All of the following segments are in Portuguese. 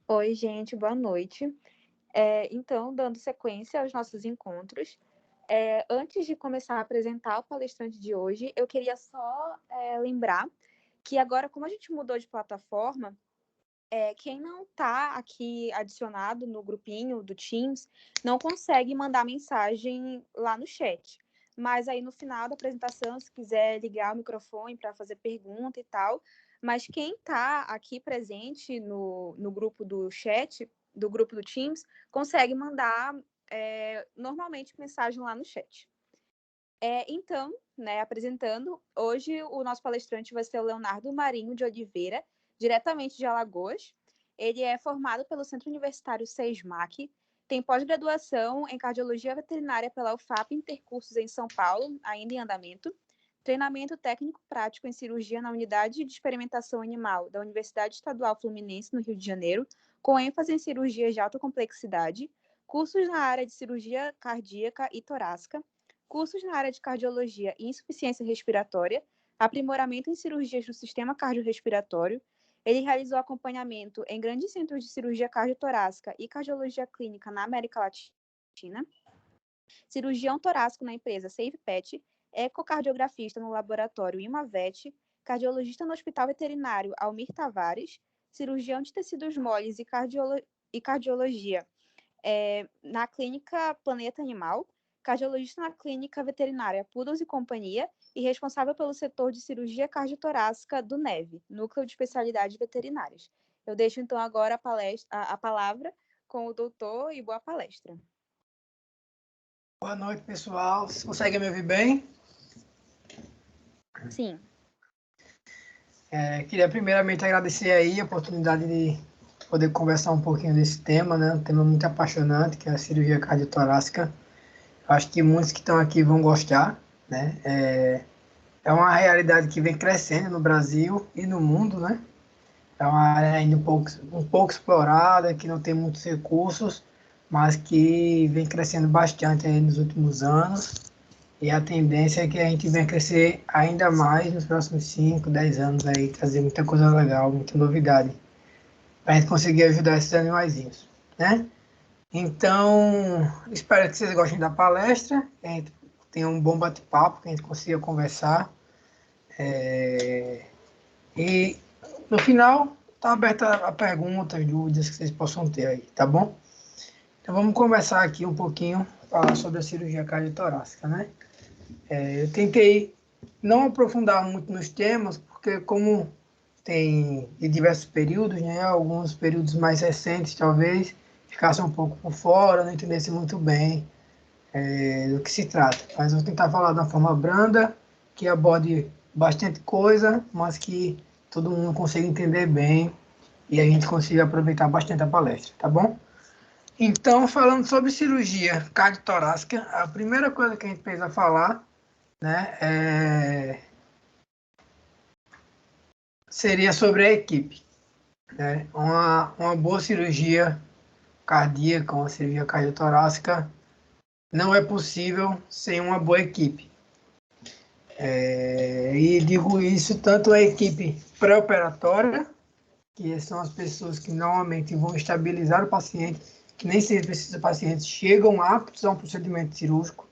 Oi, gente, boa noite. Então, dando sequência aos nossos encontros, antes de começar a apresentar o palestrante de hoje, eu queria só lembrar que agora, como a gente mudou de plataforma, quem não está aqui adicionado no grupinho do Teams não consegue mandar mensagem lá no chat. Mas aí no final da apresentação, se quiser ligar o microfone para fazer pergunta e tal, mas quem está aqui presente no grupo do chat, do grupo do Teams, consegue mandar normalmente mensagem lá no chat. Então, apresentando, hoje o nosso palestrante vai ser o Leonardo Marinho de Oliveira, diretamente de Alagoas. Ele é formado pelo Centro Universitário SESMAC, tem pós-graduação em Cardiologia Veterinária pela UFAP Intercursos em São Paulo, ainda em andamento, treinamento técnico-prático em cirurgia na Unidade de Experimentação Animal da Universidade Estadual Fluminense, no Rio de Janeiro, com ênfase em cirurgias de alta complexidade, cursos na área de cirurgia cardíaca e torácica, cursos na área de cardiologia e insuficiência respiratória, aprimoramento em cirurgias do sistema cardiorrespiratório. Ele realizou acompanhamento em grandes centros de cirurgia cardiotorácica e cardiologia clínica na América Latina, cirurgião torácico na empresa SafePet, ecocardiografista no laboratório Imavet, cardiologista no Hospital Veterinário Almir Tavares, cirurgião de tecidos moles e cardiologia na clínica Planeta Animal, cardiologista na clínica veterinária Poodles e Companhia e responsável pelo setor de cirurgia cardiotorácica do NEV, Núcleo de Especialidades Veterinárias. Eu deixo então agora a palavra com o doutor e boa palestra. Boa noite, pessoal. Vocês conseguem me ouvir bem? Sim. Queria primeiramente agradecer aí a oportunidade de poder conversar um pouquinho desse tema, né? Um tema muito apaixonante, que é a cirurgia cardiotorácica. Eu acho que muitos que estão aqui vão gostar, né? É uma realidade que vem crescendo no Brasil e no mundo, né? É uma área ainda um pouco explorada, que não tem muitos recursos, mas que vem crescendo bastante aí nos últimos anos. E a tendência é que a gente venha crescer ainda mais nos próximos 5, 10 anos aí, trazer muita coisa legal, muita novidade, para a gente conseguir ajudar esses animaizinhos, né? Então, espero que vocês gostem da palestra, que a gente tenha um bom bate-papo, que a gente consiga conversar. E no final, está aberta a perguntas, dúvidas que vocês possam ter aí, tá bom? Então vamos começar aqui um pouquinho, falar sobre a cirurgia cardiotorácica, né? Eu tentei não aprofundar muito nos temas, porque como tem de diversos períodos, né, alguns períodos mais recentes talvez ficasse um pouco por fora, não entendesse muito bem do que se trata. Mas eu vou tentar falar de uma forma branda, que aborde bastante coisa, mas que todo mundo consiga entender bem e a gente consiga aproveitar bastante a palestra, tá bom? Então, falando sobre cirurgia cardiotorácica, a primeira coisa que a gente precisa falar, né, seria sobre a equipe. Né? Uma boa cirurgia cardíaca, uma cirurgia cardiotorácica, não é possível sem uma boa equipe. E digo isso tanto a equipe pré-operatória, que são as pessoas que normalmente vão estabilizar o paciente, que nem sempre esses pacientes chegam aptos a um procedimento cirúrgico.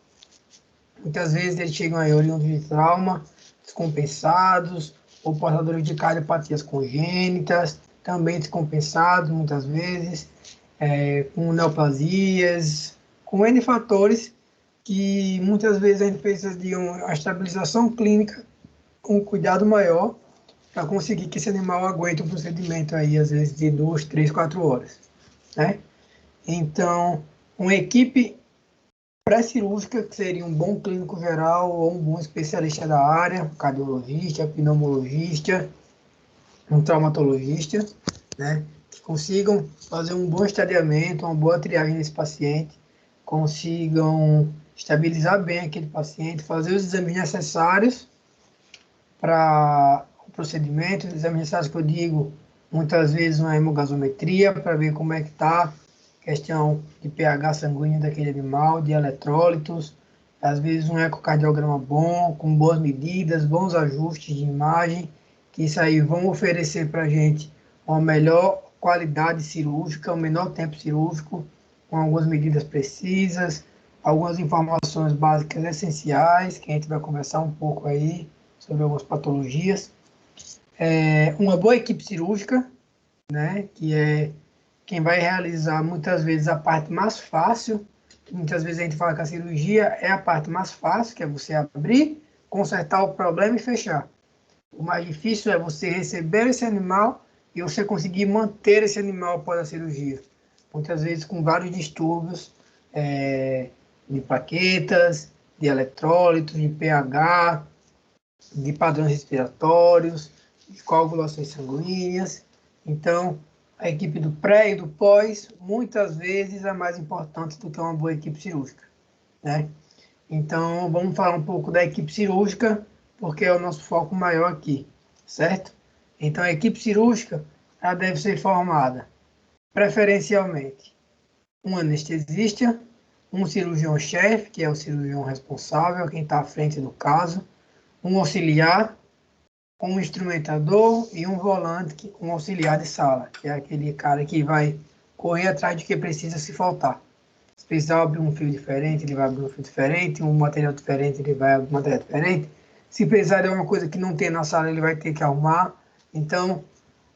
Muitas vezes eles chegam aí oriundos de trauma, descompensados, ou portadores de cardiopatias congênitas, também descompensados muitas vezes, com neoplasias, com N fatores que muitas vezes a gente precisa de uma estabilização clínica com um cuidado maior para conseguir que esse animal aguente um procedimento aí, às vezes, de 2, 3, 4 horas. Né? Então, uma equipe pré-cirúrgica, que seria um bom clínico geral ou um bom especialista da área, cardiologista, pneumologista, um traumatologista, né, que consigam fazer um bom estadiamento, uma boa triagem desse paciente, consigam estabilizar bem aquele paciente, fazer os exames necessários para o procedimento, os exames necessários que eu digo, muitas vezes uma hemogasometria, para ver como é que está questão de pH sanguíneo daquele animal, de eletrólitos, às vezes um ecocardiograma bom, com boas medidas, bons ajustes de imagem, que isso aí vão oferecer para a gente uma melhor qualidade cirúrgica, o menor tempo cirúrgico, com algumas medidas precisas, algumas informações básicas essenciais, que a gente vai conversar um pouco aí sobre algumas patologias. Uma boa equipe cirúrgica, né, que é quem vai realizar muitas vezes a parte mais fácil. Muitas vezes a gente fala que a cirurgia é a parte mais fácil, que é você abrir, consertar o problema e fechar. O mais difícil é você receber esse animal e você conseguir manter esse animal após a cirurgia. Muitas vezes com vários distúrbios de plaquetas, de eletrólitos, de pH, de padrões respiratórios, de coagulações sanguíneas. Então, a equipe do pré e do pós, muitas vezes, é mais importante do que uma boa equipe cirúrgica, né? Então, vamos falar um pouco da equipe cirúrgica, porque é o nosso foco maior aqui, certo? Então, a equipe cirúrgica, ela deve ser formada, preferencialmente, um anestesista, um cirurgião-chefe, que é o cirurgião responsável, quem está à frente do caso, um auxiliar, um instrumentador e um volante, um auxiliar de sala, que é aquele cara que vai correr atrás de que precisa se faltar. Se precisar abrir um fio diferente, ele vai abrir um fio diferente, um material diferente, ele vai abrir um material diferente. Se precisar de alguma coisa que não tem na sala, ele vai ter que arrumar. Então,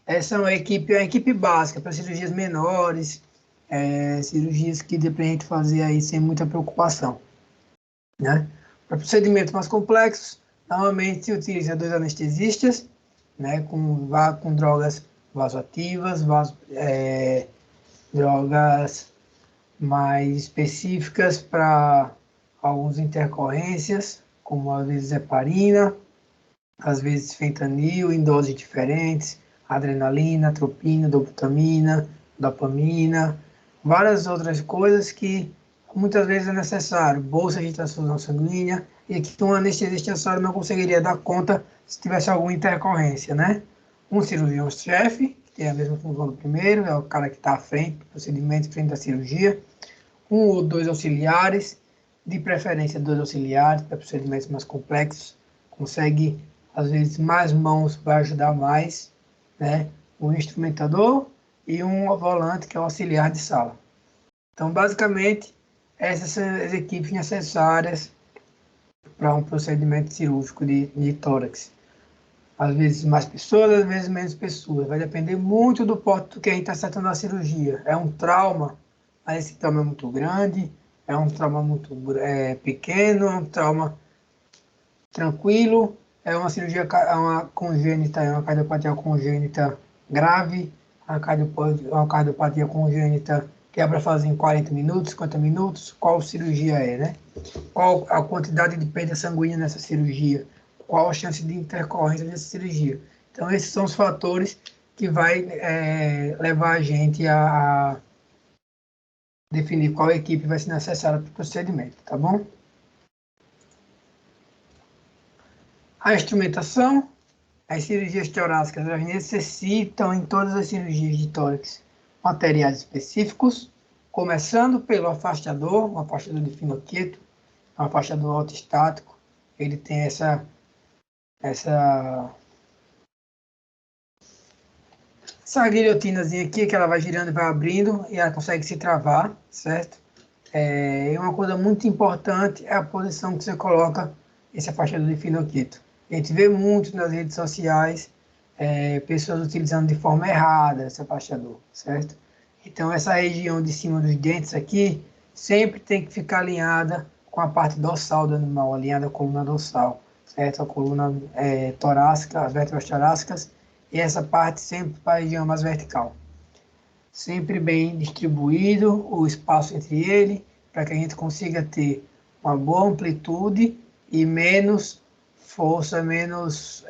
essa é uma equipe básica para cirurgias menores, cirurgias que depende de fazer aí sem muita preocupação, né? Para procedimentos mais complexos, normalmente se utiliza 2 anestesistas, né, com drogas vasoativas, drogas mais específicas para algumas intercorrências, como às vezes heparina, às vezes fentanil em doses diferentes, adrenalina, atropina, dobutamina, dopamina, várias outras coisas que muitas vezes é necessário, bolsa de transfusão sanguínea, e que um anestesista só não conseguiria dar conta se tivesse alguma intercorrência, né? Um cirurgião-chefe, que tem a mesma função do primeiro, é o cara que está à frente do procedimento, à frente da cirurgia. Um ou 2 auxiliares, de preferência 2 auxiliares, para procedimentos mais complexos. Consegue, às vezes, mais mãos vai ajudar mais, né? Um instrumentador e um volante, que é o auxiliar de sala. Então, basicamente, essas são as equipes necessárias para um procedimento cirúrgico de tórax. Às vezes mais pessoas, às vezes menos pessoas. Vai depender muito do porte do que a gente está tratando na cirurgia. É um trauma, mas esse trauma é muito grande, é um trauma muito pequeno, é um trauma tranquilo, é uma cirurgia uma congênita, é uma cardiopatia congênita grave, uma cardiopatia congênita que é para fazer em 40 minutos, 50 minutos, qual cirurgia é, né? Qual a quantidade de perda sanguínea nessa cirurgia, qual a chance de intercorrência dessa cirurgia. Então, esses são os fatores que vai levar a gente a definir qual equipe vai ser necessária para o procedimento, tá bom? A instrumentação, as cirurgias torácicas, elas necessitam, em todas as cirurgias de tórax, materiais específicos, começando pelo afastador, um afastador de finoquieto, um afastador autoestático. Ele tem essa guilhotinazinha aqui, que ela vai girando e vai abrindo, e ela consegue se travar, certo? E uma coisa muito importante é a posição que você coloca esse afastador de finoquieto. A gente vê muito nas redes sociais pessoas utilizando de forma errada esse afastador, certo? Então, essa região de cima dos dentes aqui sempre tem que ficar alinhada com a parte dorsal do animal, alinhada à coluna dorsal, certo? A coluna torácica, as vértebras torácicas, e essa parte sempre para a região mais vertical. Sempre bem distribuído o espaço entre ele, para que a gente consiga ter uma boa amplitude e menos força, menos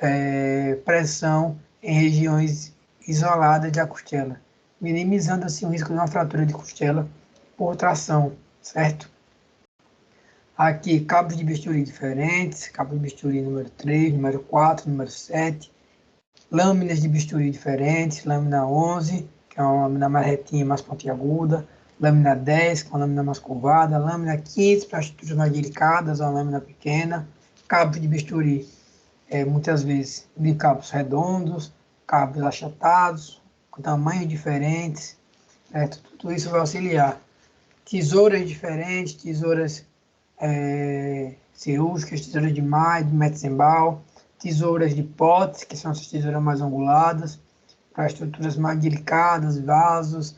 pressão em regiões isoladas da costela, minimizando assim o risco de uma fratura de costela por tração, certo? Aqui, cabos de bisturi diferentes, cabo de bisturi número 3, número 4, número 7, lâminas de bisturi diferentes, lâmina 11, que é uma lâmina mais retinha, mais pontiaguda, lâmina 10, que é uma lâmina mais curvada, lâmina 15 para estruturas mais delicadas, uma lâmina pequena, cabos de bisturi, muitas vezes de cabos redondos, cabos achatados, com tamanhos diferentes, certo? Tudo isso vai auxiliar. Tesouras diferentes, tesouras cirúrgicas, tesouras de Metzenbaum, tesouras de potes, que são essas tesouras mais anguladas, para estruturas mais delicadas, vasos,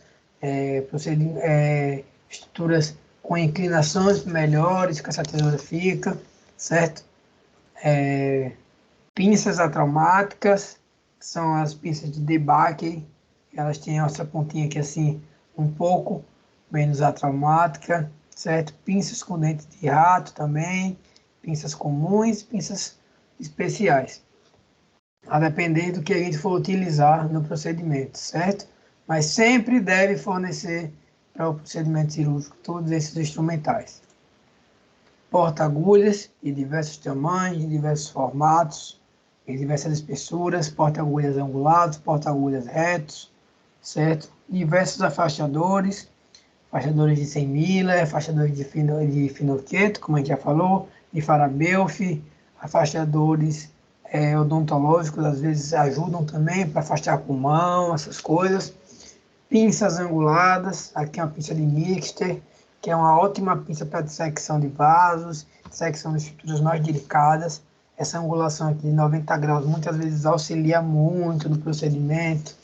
estruturas com inclinações melhores, que essa tesoura fica, certo? Pinças atraumáticas, que são as pinças de debug, elas têm essa pontinha aqui assim, um pouco menos atraumática, certo? Pinças com dente de rato também, pinças comuns, pinças especiais, a depender do que a gente for utilizar no procedimento, certo? Mas sempre deve fornecer para o procedimento cirúrgico todos esses instrumentais. Porta-agulhas de diversos tamanhos, de diversos formatos, de diversas espessuras, porta-agulhas angulados, porta-agulhas retos, certo? Diversos afastadores, afastadores de 100 mila, afastadores de finoqueto, como a gente já falou, de Farabeuf, afastadores odontológicos, às vezes ajudam também para afastar pulmão, essas coisas. Pinças anguladas, aqui é uma pinça de Mixter, que é uma ótima pinça para dissecção de vasos, dissecção de estruturas mais delicadas. Essa angulação aqui de 90 graus muitas vezes auxilia muito no procedimento,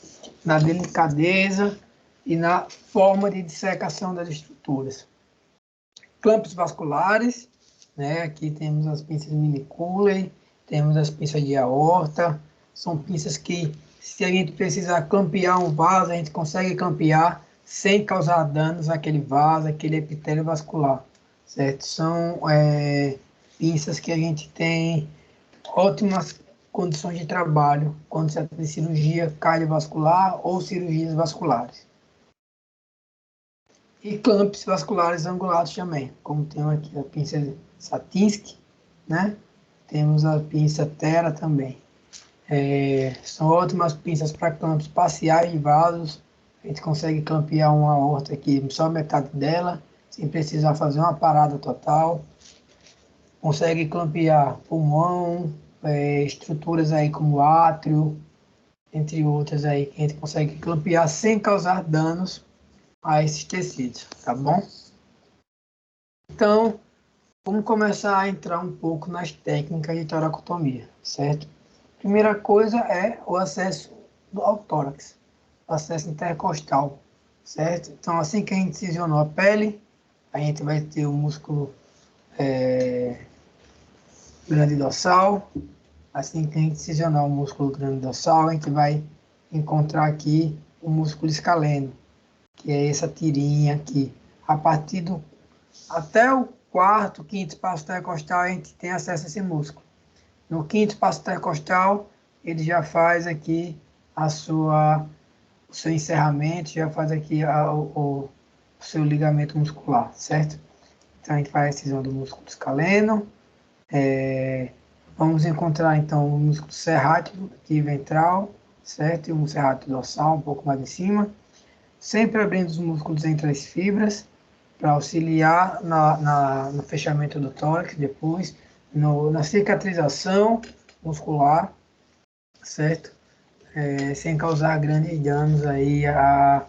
na delicadeza e na forma de dissecação das estruturas. Clampos vasculares, né? Aqui temos as pinças mini Cooley, temos as pinças de aorta, são pinças que, se a gente precisar clampear um vaso, a gente consegue clampear sem causar danos àquele vaso, àquele epitélio vascular, certo? São pinças que a gente tem ótimas condições de trabalho quando se trata de cirurgia cardiovascular ou cirurgias vasculares. E clamps vasculares angulados também, como temos aqui a pinça Satinsky, né? Temos a pinça Tera também. São ótimas pinças para clampos parciais de vasos. A gente consegue clampear uma aorta aqui, só metade dela, sem precisar fazer uma parada total. Consegue clampear pulmão, estruturas aí como átrio, entre outras aí, que a gente consegue clampear sem causar danos a esses tecidos, tá bom? Então, vamos começar a entrar um pouco nas técnicas de toracotomia, certo? Primeira coisa é o acesso ao tórax, o acesso intercostal, certo? Então, assim que a gente incisionou a pele, a gente vai ter o músculo grande dorsal. Assim que a gente incisionar o músculo grande dorsal, a gente vai encontrar aqui o músculo escaleno, que é essa tirinha aqui. A partir do até o quarto, quinto espaço intercostal, a gente tem acesso a esse músculo. No quinto espaço intercostal, ele já faz aqui o seu encerramento, já faz aqui o seu ligamento muscular, certo? Então, a gente faz a excisão do músculo escaleno. Vamos encontrar, então, o músculo serrátil aqui ventral, certo? E o serrátil dorsal, um pouco mais em cima. Sempre abrindo os músculos entre as fibras, para auxiliar no fechamento do tórax, depois na cicatrização muscular, certo? Sem causar grandes danos aí à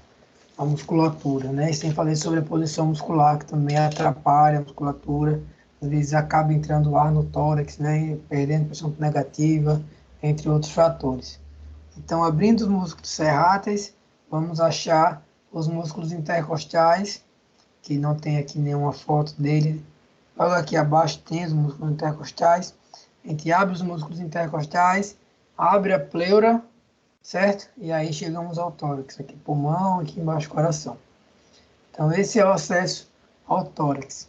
musculatura, né? Sem falar sobre a posição muscular, que também atrapalha a musculatura, às vezes acaba entrando ar no tórax, né? Perdendo pressão negativa, entre outros fatores. Então, abrindo os músculos serráteis, vamos achar os músculos intercostais, que não tem aqui nenhuma foto dele. Logo aqui abaixo tem os músculos intercostais. A gente abre os músculos intercostais, abre a pleura, certo? E aí chegamos ao tórax, aqui pulmão, aqui embaixo coração. Então esse é o acesso ao tórax.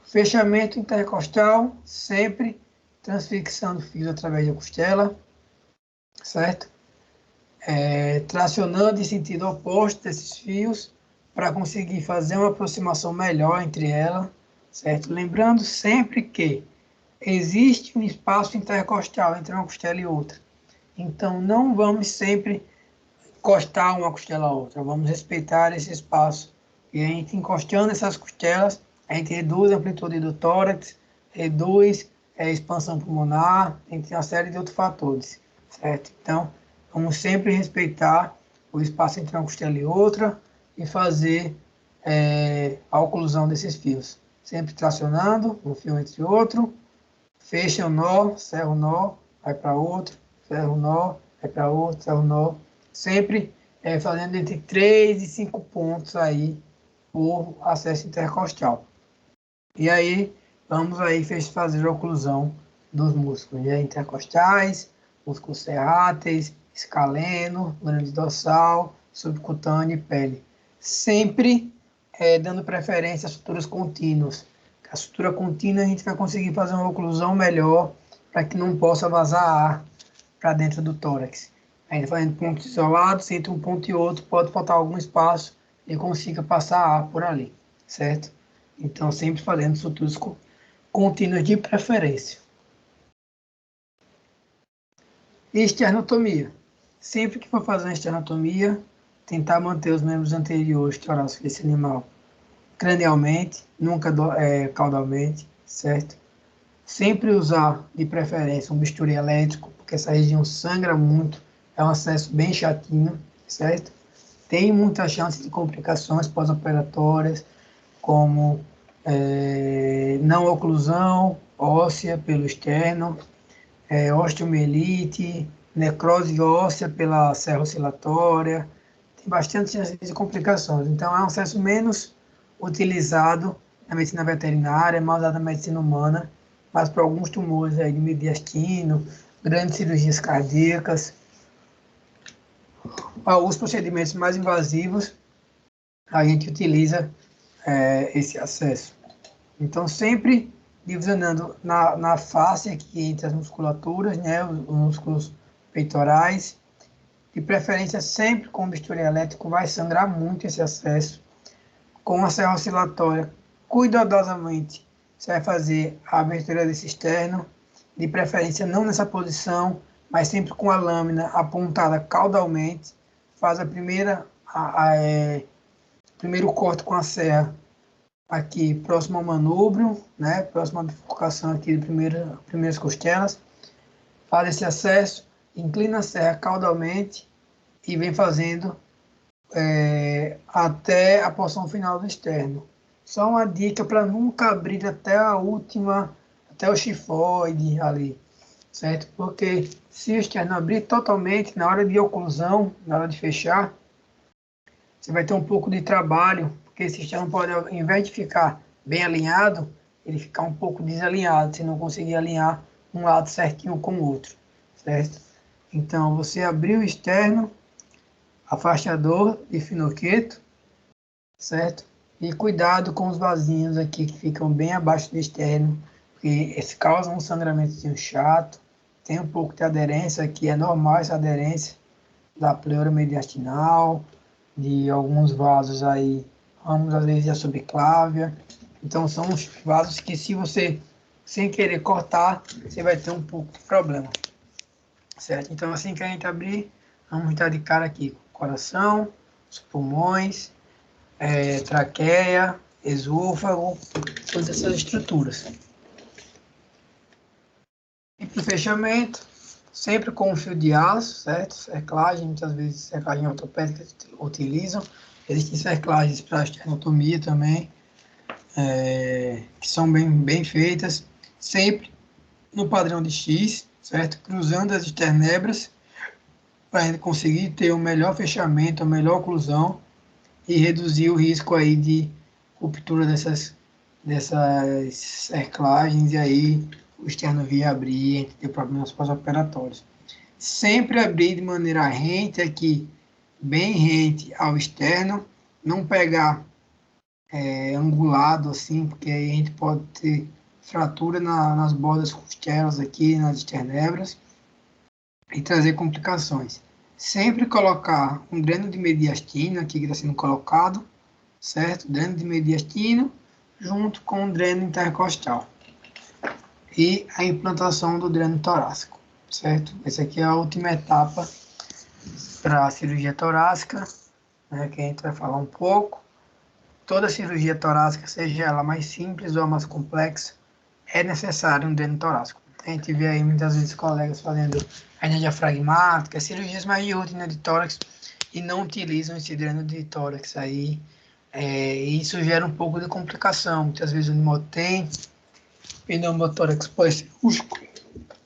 Fechamento intercostal, sempre transfixando fios através da costela, certo? Tracionando em sentido oposto desses fios, para conseguir fazer uma aproximação melhor entre elas, certo? Lembrando sempre que existe um espaço intercostal entre uma costela e outra. Então, não vamos sempre encostar uma costela a outra, vamos respeitar esse espaço. E a gente encostando essas costelas, a gente reduz a amplitude do tórax, reduz a expansão pulmonar, entre uma série de outros fatores, certo? Então, vamos sempre respeitar o espaço entre uma costela e outra e fazer a oclusão desses fios. Sempre tracionando um fio entre outro, fecha o nó, serra o nó, vai para outro, ferra o nó, vai para outro, serra o nó. Sempre fazendo entre 3 e 5 pontos aí por acesso intercostal. E aí, vamos aí fazer a oclusão dos músculos intercostais, músculos serráteis, escaleno, grande dorsal, subcutâneo e pele. Sempre dando preferência às suturas contínuas. A sutura contínua a gente vai conseguir fazer uma oclusão melhor para que não possa vazar ar para dentro do tórax. Ainda fazendo pontos isolados, entre um ponto e outro pode faltar algum espaço e consiga passar ar por ali, certo? Então, sempre fazendo suturas contínuas de preferência. Esternotomia. Sempre que for fazer uma esternotomia, tentar manter os membros anteriores torácicos desse animal cranialmente, nunca caudalmente, certo? Sempre usar, de preferência, um bisturi elétrico, porque essa região sangra muito, é um acesso bem chatinho, certo? Tem muita chance de complicações pós-operatórias, como não oclusão óssea pelo externo, osteomielite, necrose óssea pela serra oscilatória, tem bastante chance de complicações. Então, é um acesso menos utilizado na medicina veterinária, mais usado na medicina humana, mas para alguns tumores aí de mediastino, grandes cirurgias cardíacas, os procedimentos mais invasivos, a gente utiliza esse acesso. Então, sempre divisionando na face aqui entre as musculaturas, né, os músculos peitorais, de preferência sempre com bisturi elétrico, vai sangrar muito esse acesso. Com a serra oscilatória, cuidadosamente, você vai fazer a abertura desse externo, de preferência não nessa posição, mas sempre com a lâmina apontada caudalmente, faz primeiro corte com a serra aqui próximo ao manúbrio, né, próximo à bifurcação aqui de primeiras costelas, faz esse acesso, inclina a serra caudalmente e vem fazendo até a porção final do externo. Só uma dica para nunca abrir até o chifoide ali, certo? Porque se o externo abrir totalmente, na hora de oclusão, na hora de fechar, você vai ter um pouco de trabalho, porque esse externo pode, ao invés de ficar bem alinhado, ele ficar um pouco desalinhado, se não conseguir alinhar um lado certinho com o outro, certo? Então, você abrir o externo, afastador de finoqueto, certo? E cuidado com os vasinhos aqui que ficam bem abaixo do externo, porque eles causam um sangramentozinho chato, tem um pouco de aderência aqui, é normal essa aderência da pleura mediastinal, de alguns vasos aí, ramos às vezes da subclávia. Então são os vasos que se você, sem querer cortar, você vai ter um pouco de problema, certo? Então assim que a gente abrir, vamos estar de cara aqui com o coração, os pulmões, traqueia, esôfago, todas essas estruturas. E para o fechamento, sempre com um fio de aço, certo? Cerclagem, muitas vezes cerclagem ortopédica utilizam. Existem cerclagens para esternotomia também, que são bem feitas, sempre no padrão de X, certo? Cruzando as esternebras, para a gente conseguir ter o melhor fechamento, a melhor oclusão e reduzir o risco aí de ruptura dessas cerclagens e aí o externo vir abrir e a gente ter problemas pós-operatórios. Sempre abrir de maneira rente aqui, bem rente ao externo, não pegar angulado assim, porque aí a gente pode ter fratura nas bordas costelas aqui, nas esternebras e trazer complicações. Sempre colocar um dreno de mediastino aqui que está sendo colocado, certo? Dreno de mediastino junto com o dreno intercostal e a implantação do dreno torácico, certo? Essa aqui é a última etapa para a cirurgia torácica, né, que a gente vai falar um pouco. Toda cirurgia torácica, seja ela mais simples ou mais complexa, é necessário um dreno torácico. A gente vê aí muitas vezes colegas fazendo hernia diafragmática, cirurgias mais de rotina de tórax, e não utilizam esse dreno de tórax aí. Isso gera um pouco de complicação. Muitas vezes o animal tem pneumotórax pós-cirúrgico,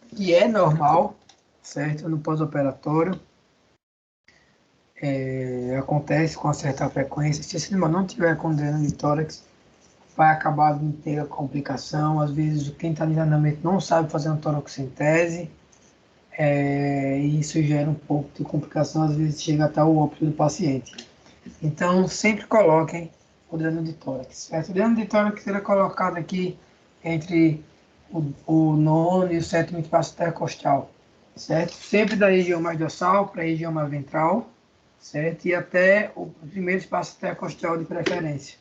que é normal, certo? No pós-operatório. Acontece com uma certa frequência. Se esse animal não tiver com dreno de tórax, vai acabar de ter a complicação. Às vezes, quem está em treinamento não sabe fazer uma toracocentese, e isso gera um pouco de complicação, às vezes chega até o óbito do paciente. Então, sempre coloquem o dreno de tórax, certo? O dreno de tórax será colocado aqui entre o nono e o sétimo espaço intercostal, certo? Sempre da região mais dorsal para a região mais ventral, certo? E até o primeiro espaço intercostal de preferência.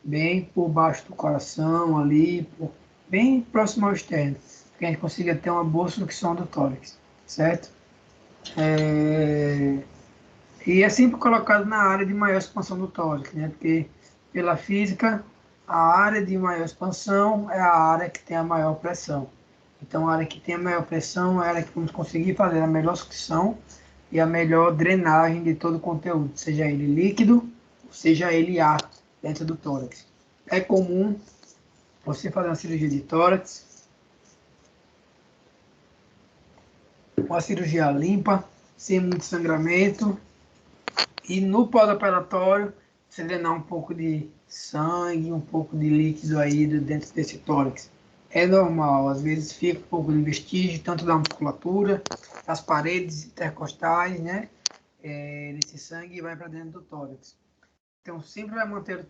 Bem por baixo do coração, ali, bem próximo ao externo, para que a gente consiga ter uma boa sucção do tórax, certo? E é sempre colocado na área de maior expansão do tórax, né? Porque, pela física, a área de maior expansão é a área que tem a maior pressão. Então, a área que tem a maior pressão é a área que vamos conseguir fazer a melhor sucção e a melhor drenagem de todo o conteúdo, seja ele líquido, seja ele ar, dentro do tórax. É comum você fazer uma cirurgia de tórax, uma cirurgia limpa, sem muito sangramento, e no pós-operatório, você drenar um pouco de sangue, um pouco de líquido aí dentro desse tórax. É normal, às vezes fica um pouco de vestígio, tanto da musculatura, das paredes intercostais, né? Desse sangue vai para dentro do tórax. Então, sempre vai manter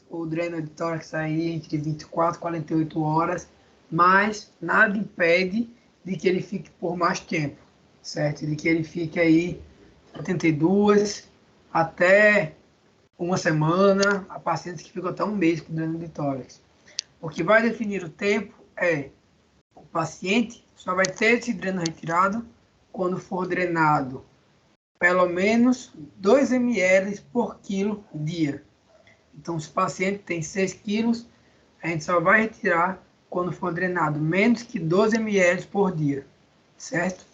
o dreno de tórax aí entre 24 e 48 horas, mas nada impede de que ele fique por mais tempo, certo? De que ele fique aí 72 até uma semana, há pacientes que ficam até um mês com dreno de tórax. O que vai definir o tempo é o paciente só vai ter esse dreno retirado quando for drenado pelo menos 2 ml por quilo dia. Então, se o paciente tem 6 quilos, a gente só vai retirar quando for drenado menos que 12 ml por dia, certo?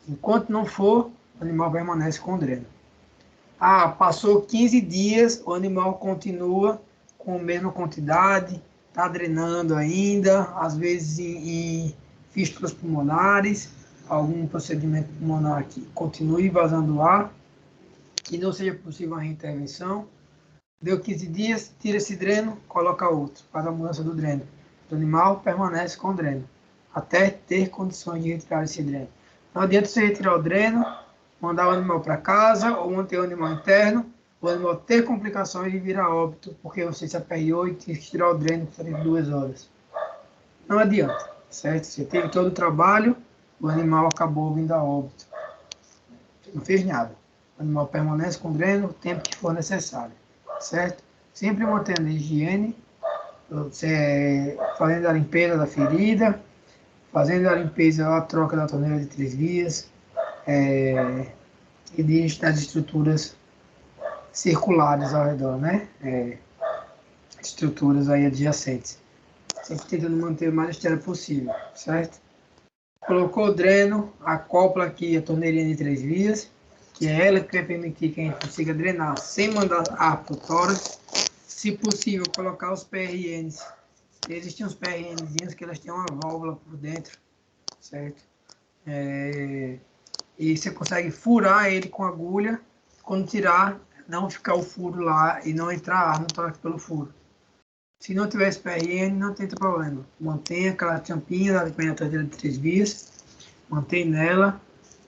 Enquanto não for, o animal permanece com dreno. Passou 15 dias, o animal continua com a mesma quantidade, está drenando ainda, às vezes em fístulas pulmonares, algum procedimento pulmonar que continue vazando ar, que não seja possível a reintervenção. Deu 15 dias, tira esse dreno, coloca outro, faz a mudança do dreno. O animal permanece com o dreno, até ter condições de retirar esse dreno. Não adianta você retirar o dreno, mandar o animal para casa ou manter o animal interno, o animal ter complicações e virar óbito, porque você se aperreou e teve que tirar o dreno por 2 horas. Não adianta, certo? Você teve todo o trabalho, o animal acabou vindo a óbito. Você não fez nada. O animal permanece com o dreno o tempo que for necessário, certo? Sempre mantendo a higiene, fazendo a limpeza da ferida, fazendo a limpeza, a troca da torneira de 3 vias, e das estruturas circulares ao redor, né? Estruturas aí adjacentes. Sempre tentando manter o mais estéril possível, certo? Colocou o dreno, acopla aqui a torneirinha de 3 vias, que é ela que vai permitir que a gente consiga drenar sem mandar ar para o tórax. Se possível, colocar os PRNs. Existem uns PRNzinhos que elas têm uma válvula por dentro, certo? E você consegue furar ele com agulha, quando tirar, não ficar o furo lá e não entrar ar no tórax pelo furo. Se não tiver esse PRN, não tem problema. Mantenha aquela tampinha da penetradeira de 3 vias, mantém nela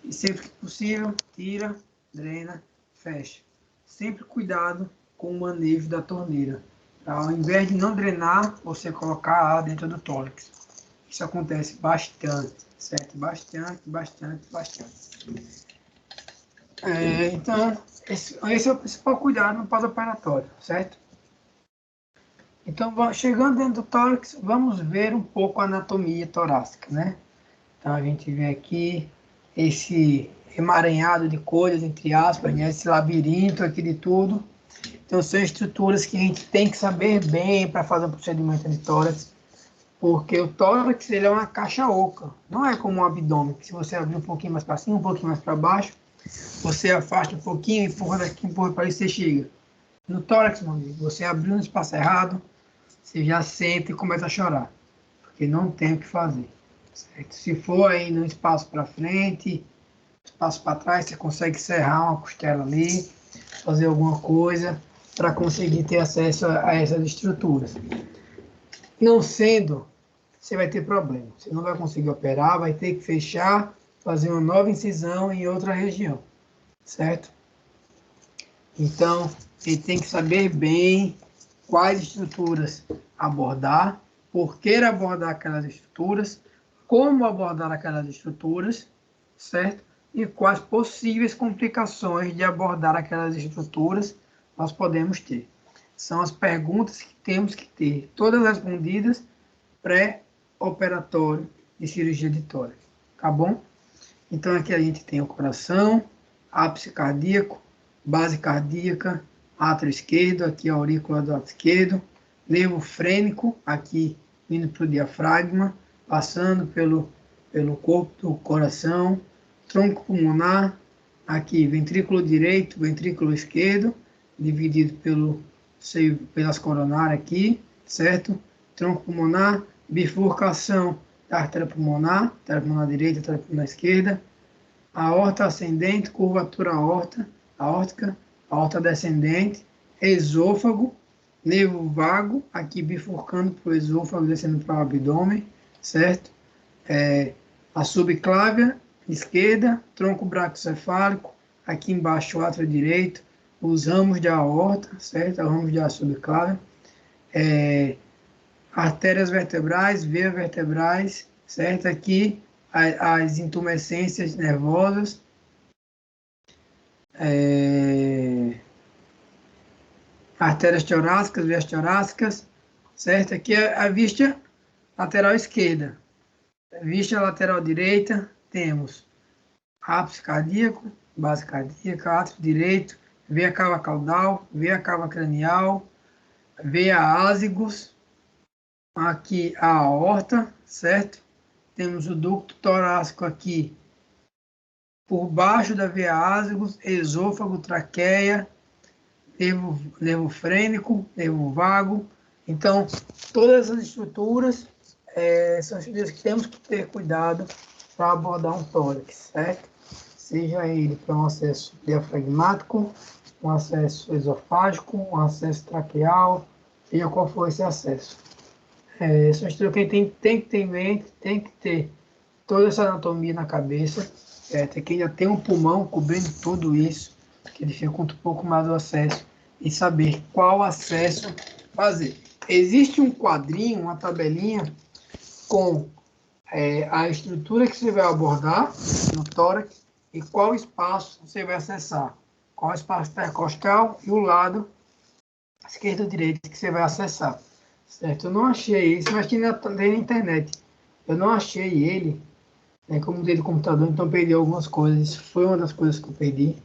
e sempre que possível, tira, drena, fecha. Sempre cuidado com o manejo da torneira. Ao invés de não drenar, você colocar ar dentro do tórax. Isso acontece bastante, certo? Bastante. Então, esse é o principal cuidado no pós-operatório, certo? Então, chegando dentro do tórax, vamos ver um pouco a anatomia torácica, né? Então, a gente vê aqui esse emaranhado de coisas, entre aspas, né? Esse labirinto aqui de tudo. Então, são estruturas que a gente tem que saber bem para fazer um procedimento de tórax, porque o tórax ele é uma caixa oca, não é como o abdômen, que se você abrir um pouquinho mais para cima, um pouquinho mais para baixo, Você afasta um pouquinho, empurra daqui, empurra para aí, você chega. No tórax, meu amigo, você abriu no espaço errado, você já senta e começa a chorar. Porque não tem o que fazer. Certo? Se for aí no espaço para frente, espaço para trás, você consegue serrar uma costela ali, fazer alguma coisa para conseguir ter acesso a essas estruturas. Não sendo, você vai ter problema. Você não vai conseguir operar, vai ter que fechar, fazer uma nova incisão em outra região, certo? Então, ele tem que saber bem quais estruturas abordar, por que abordar aquelas estruturas, como abordar aquelas estruturas, certo? E quais possíveis complicações de abordar aquelas estruturas nós podemos ter. São as perguntas que temos que ter, todas respondidas pré-operatório de cirurgia de tórax, tá bom? Então aqui a gente tem o coração, ápice cardíaco, base cardíaca, átrio esquerdo, aqui a aurícula do átrio esquerdo, nervo frênico, aqui indo para o diafragma, passando pelo corpo do coração, tronco pulmonar, aqui ventrículo direito, ventrículo esquerdo, dividido pelas coronárias aqui, certo? Tronco pulmonar, bifurcação da artéria pulmonar direita, artéria pulmonar esquerda, aorta ascendente, curvatura aórtica, aorta descendente, esôfago, nervo vago, aqui bifurcando para o esôfago, descendo para o abdômen, certo? A subclávia esquerda, tronco braquiocefálico, aqui embaixo o átrio direito, os ramos de aorta, certo? Os ramos da subclávia, artérias vertebrais, veias vertebrais, certo? Aqui as intumescências nervosas, artérias torácicas, veias torácicas, certo? Aqui é a vista lateral esquerda. Vista lateral direita, temos ápice cardíaco, base cardíaca, átrio direito, veia cava caudal, veia cava cranial, veia ázigos, aqui a aorta, certo? Temos o ducto torácico aqui por baixo da veia ázigos, esôfago, traqueia, nervo frênico, nervo vago. Então, todas essas estruturas são estruturas que temos que ter cuidado para abordar um tórax, certo? Seja ele para um acesso diafragmático, um acesso esofágico, um acesso traqueal, seja qual for esse acesso. Essa estrutura que a gente tem que ter em mente, tem que ter toda essa anatomia na cabeça, certo? Aqui ainda tem um pulmão cobrindo tudo isso, que dificulta um pouco mais o acesso, e saber qual acesso fazer. Existe um quadrinho, uma tabelinha, com a estrutura que você vai abordar no tórax e qual espaço você vai acessar. Qual espaço intercostal e o lado esquerdo ou direito que você vai acessar. Certo? Eu não achei isso, mas que ainda tem na internet. Eu não achei ele, como mudei do computador, então perdi algumas coisas. Isso foi uma das coisas que eu perdi.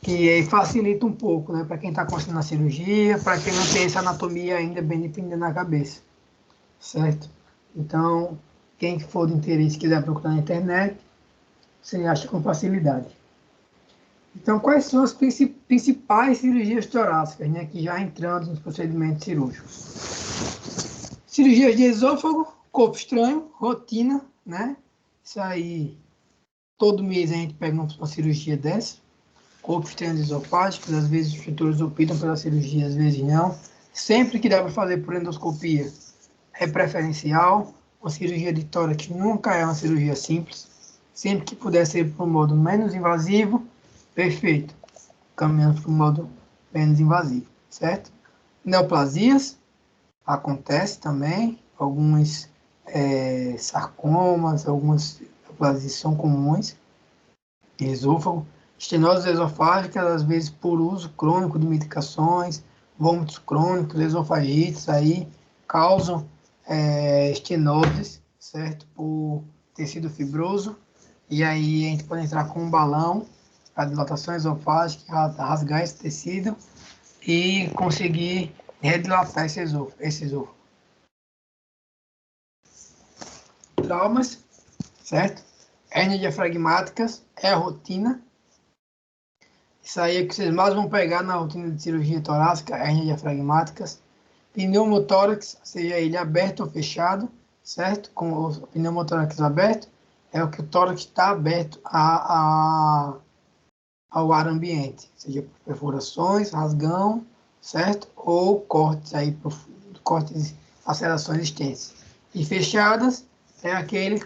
Que facilita um pouco, né, para quem está começando a cirurgia, para quem não tem essa anatomia ainda bem definida na cabeça, certo? Então, quem for de interesse e quiser procurar na internet, você acha com facilidade. Então, quais são as principais cirurgias torácicas, né, que já entrando nos procedimentos cirúrgicos? Cirurgias de esôfago, corpo estranho, rotina, né? Isso aí, todo mês a gente pega uma cirurgia dessa. Corpo estranho esofágicos, às vezes os tutores optam pela cirurgia, às vezes não. Sempre que dá para fazer por endoscopia é preferencial. Uma cirurgia de tórax nunca é uma cirurgia simples. Sempre que puder ser por um modo menos invasivo, perfeito. Caminhando para um modo menos invasivo, certo? Neoplasias, acontece também. Alguns sarcomas, algumas neoplasias são comuns. Esôfago. Estenoses esofágicas, às vezes por uso crônico de medicações, vômitos crônicos, esofagites, aí causam estenoses, certo? Por tecido fibroso. E aí a gente pode entrar com um balão, a dilatação esofágica, rasgar esse tecido e conseguir redilatar esse esôfago. Traumas, certo? Hérnia diafragmáticas é a rotina. Isso aí é o que vocês mais vão pegar na rotina de cirurgia torácica, hérnia diafragmáticas. Pneumotórax, seja ele aberto ou fechado, certo? Com o pneumotórax aberto, é o que o tórax está aberto ao ar ambiente, seja por perfurações, rasgão, certo? Ou cortes aí, cortes, acerações extensas. E fechadas é aquele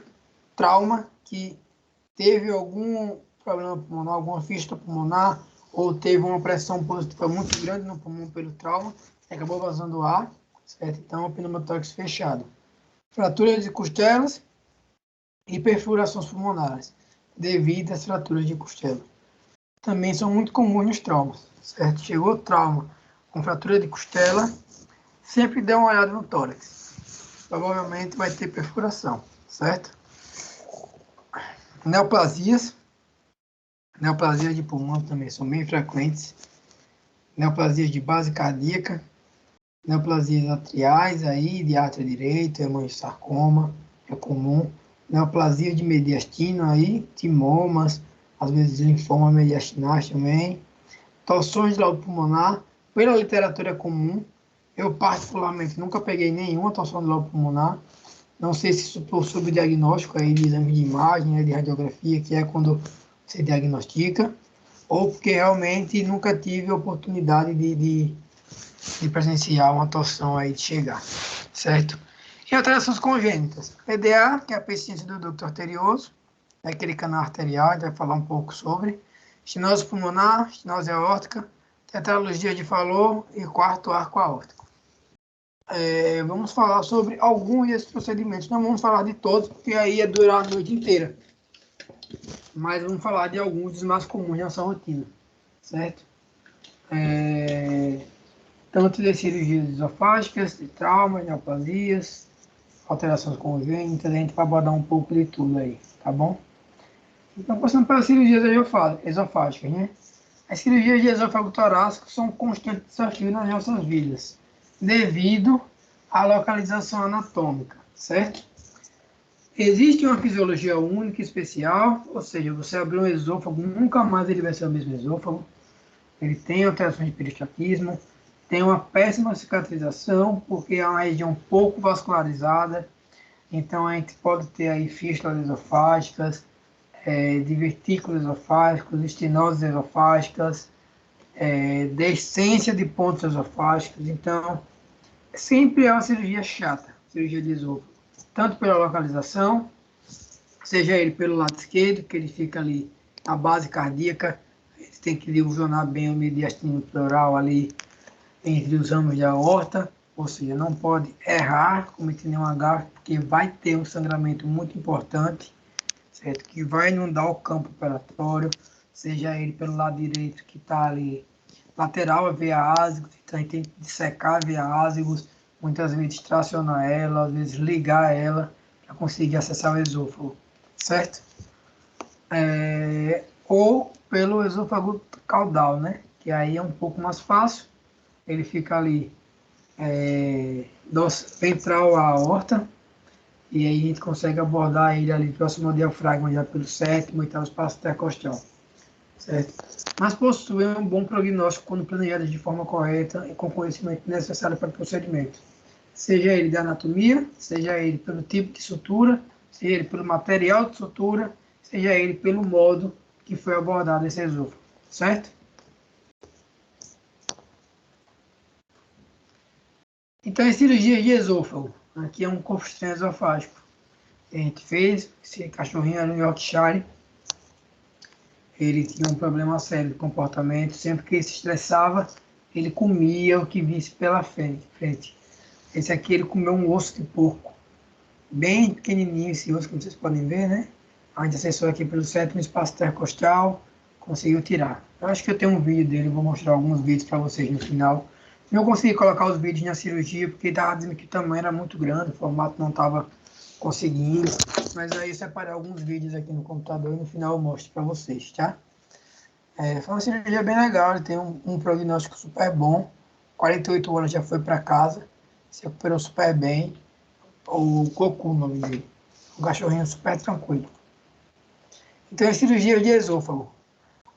trauma que teve algum problema pulmonar, alguma fístula pulmonar, ou teve uma pressão positiva muito grande no pulmão pelo trauma, e acabou vazando ar, certo? Então, o pneumotórax fechado. Fraturas de costelas e perfurações pulmonares, devido às fraturas de costela. Também são muito comuns nos traumas, certo? Chegou trauma com fratura de costela, sempre dê uma olhada no tórax. Provavelmente vai ter perfuração, certo? Neoplasias de pulmão também são bem frequentes. Neoplasias de base cardíaca, neoplasias atriais, aí, de átrio direito, hemangiosarcoma, é comum. Neoplasia de mediastino, aí, timomas, às vezes linfoma mediastinais também. Torções de lobo pulmonar, pela literatura é comum. Eu, particularmente, nunca peguei nenhuma torção de lobo pulmonar. Não sei se isso por subdiagnóstico aí de exame de imagem, né, de radiografia, que é quando se diagnostica, ou porque realmente nunca tive a oportunidade de presenciar uma torção aí de chegar, certo? E alterações congênitas. PDA, que é a persistência do ducto arterioso, é aquele canal arterial, a gente vai falar um pouco sobre. Estenose pulmonar, estenose aórtica, tetralogia de Fallot e quarto arco aórtico. Vamos falar sobre alguns desses procedimentos. Não vamos falar de todos, porque aí ia durar a noite inteira. Mas vamos falar de alguns dos mais comuns na nossa rotina, certo? Tanto de cirurgias esofágicas, de traumas, neoplasias, alterações congênitas, a gente vai abordar um pouco de tudo aí, tá bom? Então, passando para as cirurgias esofágicas, né? As cirurgias de esôfago torácico são um constante desafio nas nossas vidas, devido à localização anatômica, certo? Existe uma fisiologia única e especial, ou seja, você abrir um esôfago, nunca mais ele vai ser o mesmo esôfago. Ele tem alterações de peristatismo, tem uma péssima cicatrização, porque é uma região pouco vascularizada. Então, a gente pode ter aí fístulas esofágicas, divertículos esofágicos, estenoses esofágicas, descência de pontos esofágicos. Então, sempre é uma cirurgia chata, cirurgia de esôfago. Tanto pela localização, seja ele pelo lado esquerdo, que ele fica ali na base cardíaca, a gente tem que divisionar bem o mediastino pleural ali entre os ramos da aorta, ou seja, não pode errar, cometer nenhum gafe, porque vai ter um sangramento muito importante, certo? Que vai inundar o campo operatório, seja ele pelo lado direito que está ali lateral a veia ásicos, então a gente tem que dissecar a veia ásicos, muitas vezes tracionar ela, às vezes ligar ela para conseguir acessar o esôfago, certo? Ou pelo esôfago caudal, né? Que aí é um pouco mais fácil, ele fica ali ventral à aorta, e aí a gente consegue abordar ele ali próximo ao diafragma, já pelo sétimo, oitavo espaço intercostal, certo? Mas possui um bom prognóstico quando planejadas de forma correta e com o conhecimento necessário para o procedimento. Seja ele da anatomia, seja ele pelo tipo de sutura, seja ele pelo material de sutura, seja ele pelo modo que foi abordado esse esôfago, certo? Então, a cirurgia de esôfago, aqui é um constrangimento esofágico. A gente fez, esse cachorrinho era no Yorkshire, ele tinha um problema sério de comportamento, sempre que ele se estressava, ele comia o que visse pela frente. Esse aqui ele comeu um osso de porco, bem pequenininho esse osso, como vocês podem ver, né? A gente acessou aqui pelo sétimo espaço intercostal, conseguiu tirar. Eu acho que eu tenho um vídeo dele, vou mostrar alguns vídeos para vocês no final. Não consegui colocar os vídeos na cirurgia, porque estava dizendo que o tamanho era muito grande, o formato não estava conseguindo. Mas aí eu separei alguns vídeos aqui no computador e no final eu mostro para vocês, tá? Foi uma cirurgia bem legal, ele tem um prognóstico super bom. 48 horas já foi para casa, se recuperou super bem. O Goku, o nome dele. Um cachorrinho super tranquilo. Então, é cirurgia de esôfago.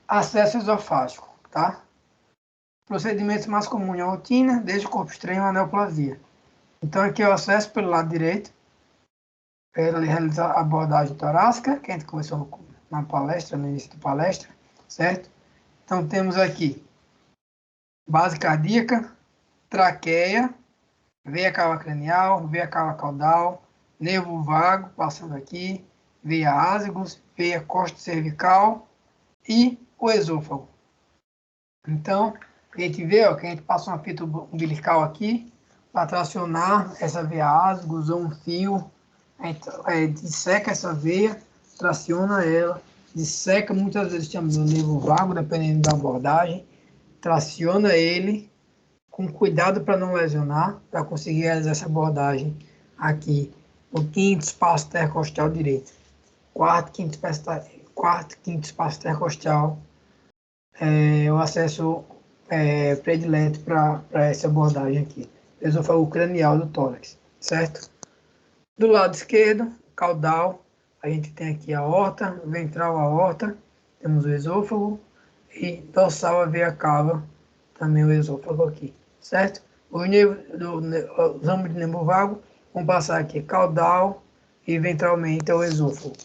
Acesso esofágico, tá? Procedimentos mais comuns em rotina, desde o corpo estranho à neoplasia. Então, aqui é o acesso pelo lado direito, para realizar a abordagem torácica, que a gente começou na palestra, no início da palestra, certo? Então, temos aqui base cardíaca, traqueia, veia cava cranial, veia cava caudal, nervo vago, passando aqui, veia ázigos, veia costa cervical e o esôfago. Então, a gente vê ó, que a gente passa uma fita umbilical aqui para tracionar essa veia ázigos, usou um fio, a gente disseca essa veia, traciona ela, disseca, muitas vezes chama de nervo vago, dependendo da abordagem, traciona ele com cuidado para não lesionar, para conseguir realizar essa abordagem aqui no quinto espaço intercostal direito. Quarto, quinto espaço intercostal é o acesso predileto para essa abordagem aqui. Esôfago cranial do tórax, certo? Do lado esquerdo, caudal, a gente tem aqui a aorta, ventral a aorta, temos o esôfago e dorsal a veia cava, também o esôfago aqui, certo? Os ramos de nervo vago vão passar aqui caudal e ventralmente o esôfago.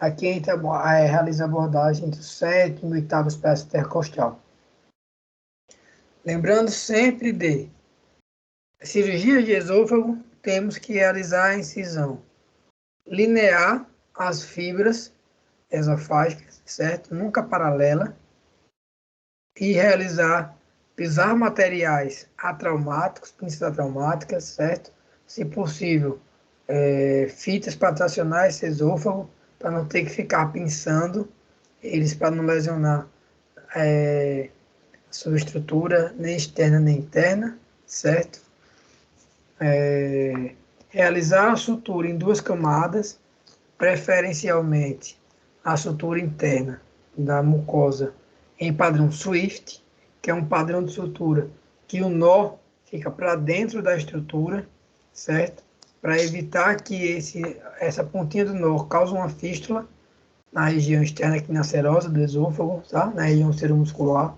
Aqui a gente realiza a abordagem entre o sétimo e o oitavo espaço intercostal. Lembrando sempre de cirurgia de esôfago, temos que realizar a incisão linear às fibras esofágicas, certo? Nunca paralela. E realizar, pisar materiais atraumáticos, pinças atraumáticas, certo? Se possível, fitas para tracionar esse esôfago, para não ter que ficar pinçando eles, para não lesionar a sua estrutura, nem externa nem interna, certo? Realizar a sutura em 2 camadas, preferencialmente a sutura interna da mucosa em padrão Swift, que é um padrão de sutura que o nó fica para dentro da estrutura, certo? Para evitar que essa pontinha do nó cause uma fístula na região externa aqui na serosa do esôfago, tá? Na região seromuscular.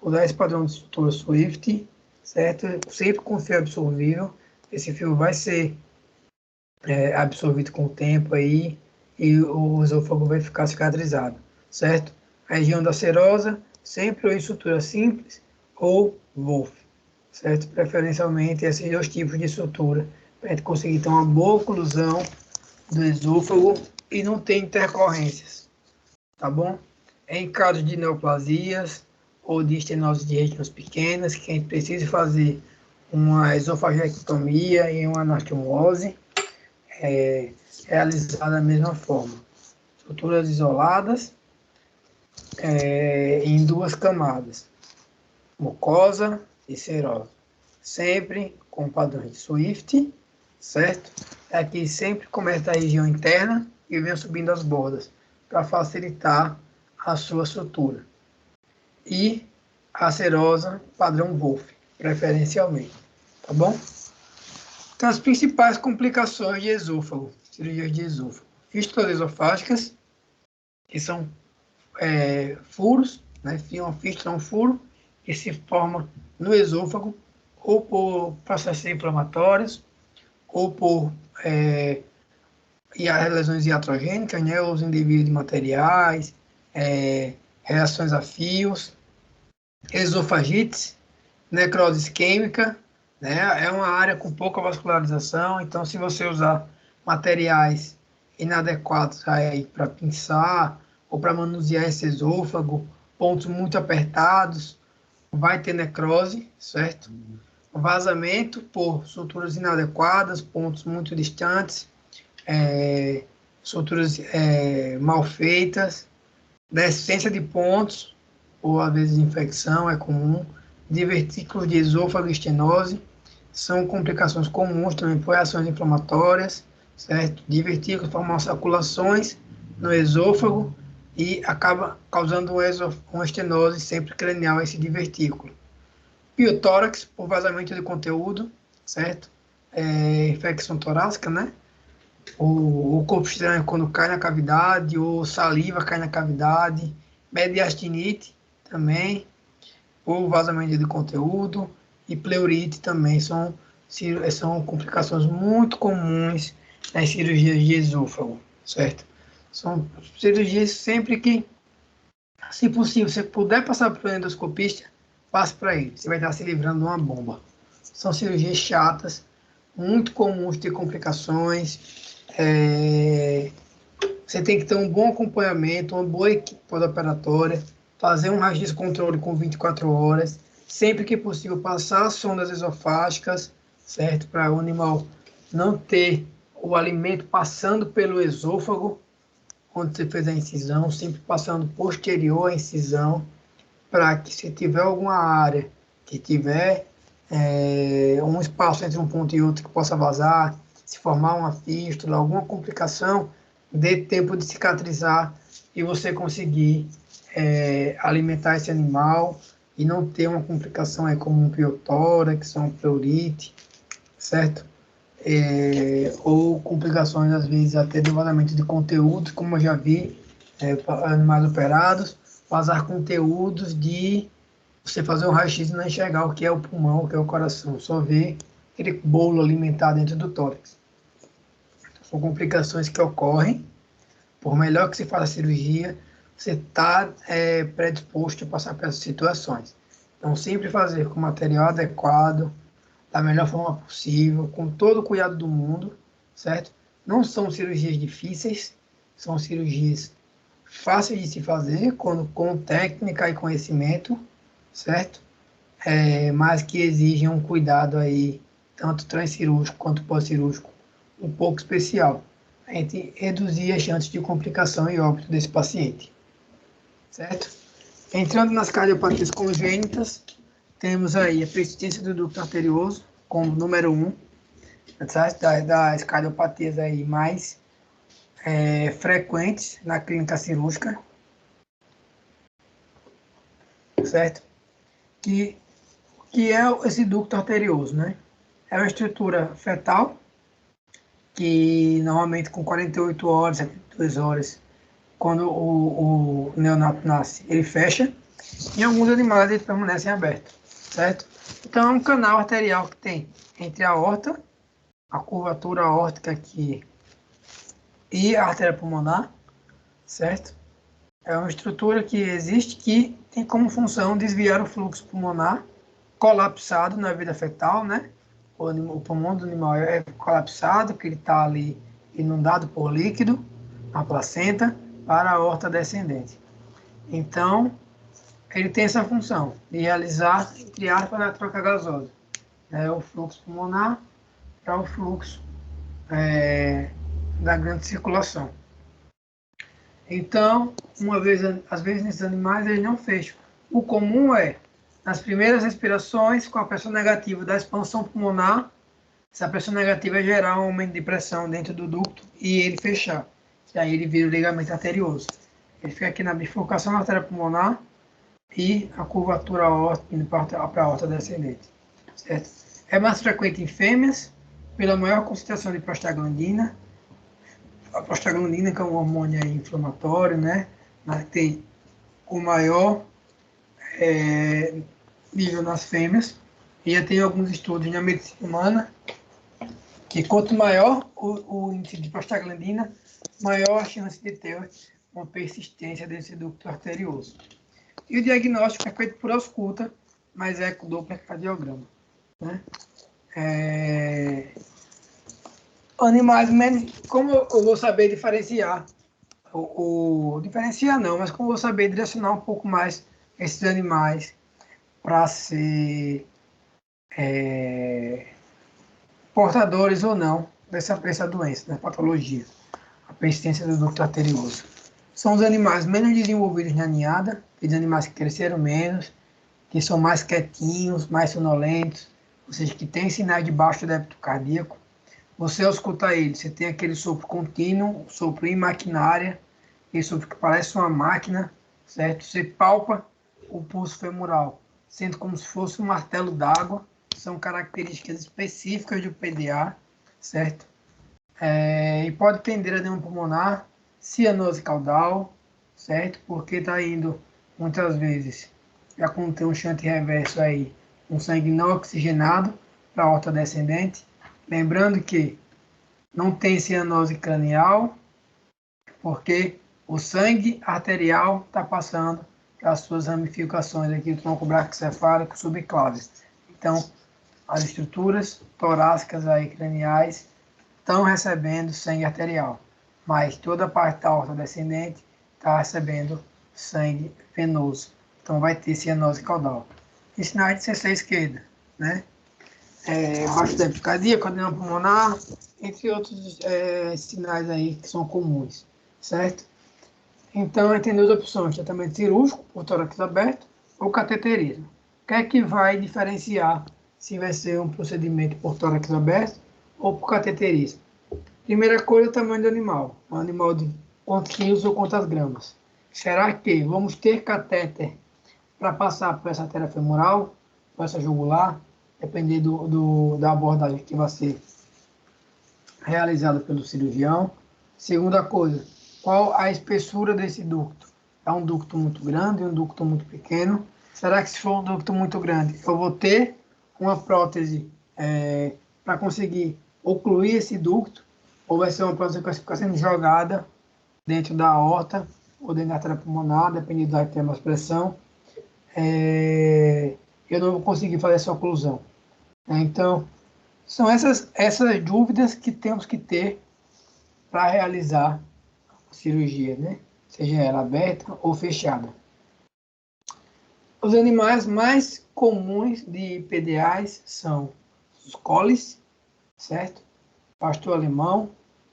Usar esse padrão de sutura Swift, certo? Sempre com fio absorvível. Esse fio vai ser absorvido com o tempo aí e o esôfago vai ficar cicatrizado, certo? A região da serosa, sempre ou em sutura simples ou Wolff, certo? Preferencialmente esses 2 tipos de sutura, para a gente conseguir ter uma boa oclusão do esôfago e não ter intercorrências, tá bom? Em caso de neoplasias ou de estenose de regiões pequenas, que a gente precisa fazer uma esofagectomia e uma anastomose, realizada da mesma forma. Suturas isoladas, em 2 camadas, mucosa e serosa. Sempre com padrões de Swift, certo? Aqui sempre começa a região interna e vem subindo as bordas, para facilitar a sua sutura. E a serosa, padrão Wolff, preferencialmente, tá bom? Então, as principais complicações de esôfago, cirurgia de esôfago. Fístulas esofágicas, que são furos, né? Uma fístula é um furo que se forma no esôfago, ou por processos inflamatórios, ou por lesões iatrogênicas, né? Uso indevido de materiais, reações a fios, esofagite, necrose isquêmica, né? É uma área com pouca vascularização, então se você usar materiais inadequados para pinçar ou para manusear esse esôfago, pontos muito apertados, vai ter necrose, certo? Vazamento por suturas inadequadas, pontos muito distantes, suturas mal feitas, descência de pontos, ou às vezes infecção é comum, divertículos de esôfago e estenose, são complicações comuns também por reações inflamatórias, certo? Divertículos formam saculações no esôfago e acaba causando uma estenose sempre cranial esse divertículo. Piotórax, por vazamento de conteúdo, certo? Infecção torácica, né? o corpo estranho quando cai na cavidade, ou saliva cai na cavidade, mediastinite também, ou vazamento de conteúdo, e pleurite também são complicações muito comuns nas cirurgias de esôfago, certo? São cirurgias sempre que, se possível, você puder passar para o endoscopista, passe para ele, você vai estar se livrando de uma bomba. São cirurgias chatas, muito comuns de ter complicações. Você tem que ter um bom acompanhamento, uma boa equipe pós-operatória, fazer um raio de controle com 24 horas, sempre que possível passar sondas esofágicas, certo? Para o animal não ter o alimento passando pelo esôfago, quando você fez a incisão, sempre passando posterior à incisão, para que se tiver alguma área que tiver um espaço entre um ponto e outro que possa vazar, se formar uma fístula, alguma complicação, dê tempo de cicatrizar e você conseguir alimentar esse animal e não ter uma complicação como um piotórax, uma pleurite, certo? Ou complicações, às vezes, até de vazamento de conteúdos, como eu já vi, animais operados, vazar conteúdos de você fazer um raio-x e não enxergar o que é o pulmão, o que é o coração, só ver aquele bolo alimentar dentro do tórax. São complicações que ocorrem, por melhor que se faça a cirurgia, você está predisposto a passar por essas situações. Então, sempre fazer com material adequado, da melhor forma possível, com todo o cuidado do mundo, certo? Não são cirurgias difíceis, são cirurgias fáceis de se fazer, com técnica e conhecimento, certo? Mas que exigem um cuidado aí, tanto transcirúrgico quanto pós-cirúrgico, um pouco especial, a gente reduzir as chances de complicação e óbito desse paciente, certo? Entrando nas cardiopatias congênitas, temos aí a persistência do ducto arterioso como número 1, das cardiopatias aí mais frequentes na clínica cirúrgica, certo? Que é esse ducto arterioso, né? É uma estrutura fetal, que normalmente com 48 horas, 72 horas, quando o neonato nasce, ele fecha. Em alguns animais ele permanecem abertos, certo? Então é um canal arterial que tem entre a aorta, a curvatura aórtica aqui e a artéria pulmonar, certo? É uma estrutura que existe que tem como função desviar o fluxo pulmonar colapsado na vida fetal, né? O pulmão do animal é colapsado, que ele está ali inundado por líquido, a placenta, para a aorta descendente. Então, ele tem essa função de realizar, entre aspas, a troca gasosa. O fluxo pulmonar para o fluxo da grande circulação. Então, às vezes nesses animais eles não fecham. O comum é, nas primeiras respirações, com a pressão negativa da expansão pulmonar, essa pressão negativa é gerar um aumento de pressão dentro do ducto e ele fechar. E aí ele vira o ligamento arterioso. Ele fica aqui na bifurcação da artéria pulmonar e a curvatura aórtica indo para a aorta descendente. Certo? É mais frequente em fêmeas, pela maior concentração de prostaglandina. A prostaglandina, que é um hormônio inflamatório, né? Mas tem o maior nível nas fêmeas. E já tem alguns estudos na medicina humana que quanto maior o índice de prostaglandina, maior a chance de ter uma persistência desse ducto arterioso. E o diagnóstico é feito por ausculta, mas é com dopplercardiograma, né? Animais, como eu vou saber diferenciar? Diferenciar não, mas como eu vou saber direcionar um pouco mais esses animais para ser portadores ou não dessa doença, da patologia, a persistência do ducto arterioso. São os animais menos desenvolvidos na ninhada, os animais que cresceram menos, que são mais quietinhos, mais sonolentos, ou seja, que têm sinais de baixo débito cardíaco. Você, ao escutar ele, você tem aquele sopro contínuo, sopro em maquinária, aquele sopro que parece uma máquina, certo? Você palpa o pulso femoral, sendo como se fosse um martelo d'água. São características específicas do PDA, certo? E pode tender a edema pulmonar, cianose caudal, certo? Porque está indo, muitas vezes, já quando tem um shunt reverso aí, um sangue não oxigenado para a aorta descendente. Lembrando que não tem cianose cranial, porque o sangue arterial está passando pelas suas ramificações aqui do tronco braquicefálico subclave. Então, as estruturas torácicas aí craniais estão recebendo sangue arterial, mas toda a parte da aorta descendente está recebendo sangue venoso. Então vai ter cianose caudal. E sinais de CC esquerda, né? Baixo débito cardíaco, edema pulmonar, entre outros sinais aí que são comuns, certo? Então, tem duas opções, tratamento cirúrgico, por tórax aberto, ou cateterismo. O que é que vai diferenciar se vai ser um procedimento por tórax aberto ou por cateterismo? Primeira coisa, o tamanho do animal. Um animal de quantos quilos ou quantas gramas. Será que vamos ter catéter para passar por essa artéria femoral, por essa jugular, dependendo da abordagem que vai ser realizada pelo cirurgião? Segunda coisa, qual a espessura desse ducto? É um ducto muito grande, um ducto muito pequeno? Será que se for um ducto muito grande, eu vou ter uma prótese para conseguir ocluir esse ducto? Ou vai ser uma prótese que vai ficar sendo jogada dentro da aorta ou dentro da artéria pulmonar, dependendo da que tem mais pressão? Eu não vou conseguir fazer essa oclusão. Então, são essas dúvidas que temos que ter para realizar a cirurgia, né? Seja ela aberta ou fechada. Os animais mais comuns de PDAs são os colis, certo? Pastor alemão.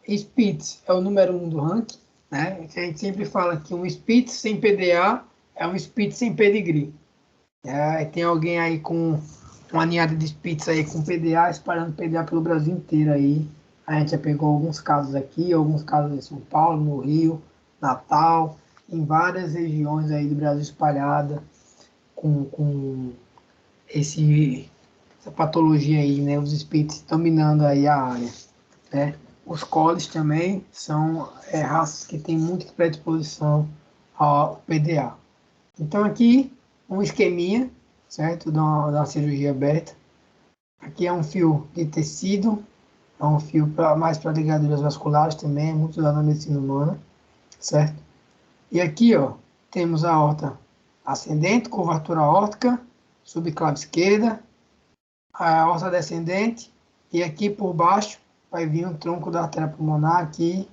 Spitz é o número 1 do ranking, né? A gente sempre fala que um Spitz sem PDA é um Spitz sem pedigree. Tem alguém aí com uma ninhada de Spitz aí com PDA, espalhando PDA pelo Brasil inteiro aí. A gente já pegou alguns casos aqui, alguns casos em São Paulo, no Rio, Natal, em várias regiões aí do Brasil espalhada com essa patologia aí, né? Os Spitz dominando aí a área, né? Os collies também são raças que têm muita predisposição ao PDA. Então aqui um esqueminha, certo? Da cirurgia aberta. Aqui é um fio de tecido, é um fio mais para ligaduras vasculares também, é muito usado na medicina humana, certo? E aqui, ó, temos a aorta ascendente, curvatura aórtica, subclave esquerda, a aorta descendente, e aqui por baixo vai vir um tronco da artéria pulmonar aqui,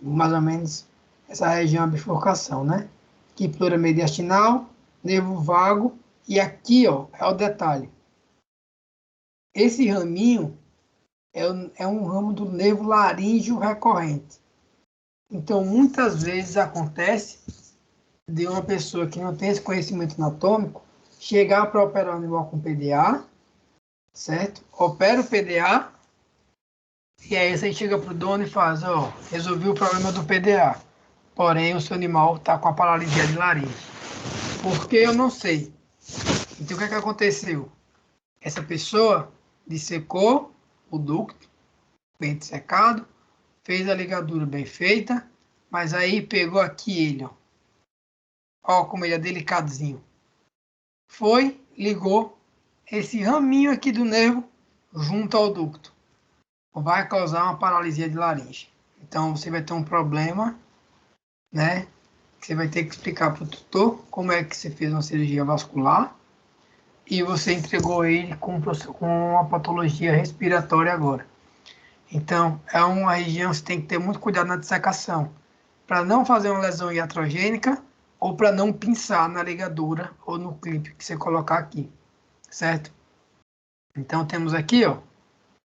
mais ou menos essa região de bifurcação, né? Aqui pleura mediastinal, nervo vago, e aqui, ó, é o detalhe. Esse raminho é um ramo do nervo laríngeo recorrente. Então, muitas vezes acontece de uma pessoa que não tem esse conhecimento anatômico chegar para operar um animal com PDA, certo? Opera o PDA, e aí você chega para o dono e faz, ó, resolvi o problema do PDA, porém o seu animal está com a paralisia de laringe. Por que eu não sei? Então, o que aconteceu? Essa pessoa dissecou o ducto, bem dissecado, fez a ligadura bem feita, mas aí pegou aqui ele, ó. Ó como ele é delicadozinho. Foi, ligou esse raminho aqui do nervo junto ao ducto. Vai causar uma paralisia de laringe. Então você vai ter um problema, né? Você vai ter que explicar para o tutor como é que você fez uma cirurgia vascular e você entregou ele com uma patologia respiratória agora. Então, é uma região que você tem que ter muito cuidado na dissecação, para não fazer uma lesão iatrogênica ou para não pinçar na ligadura ou no clipe que você colocar aqui, certo? Então, temos aqui, ó,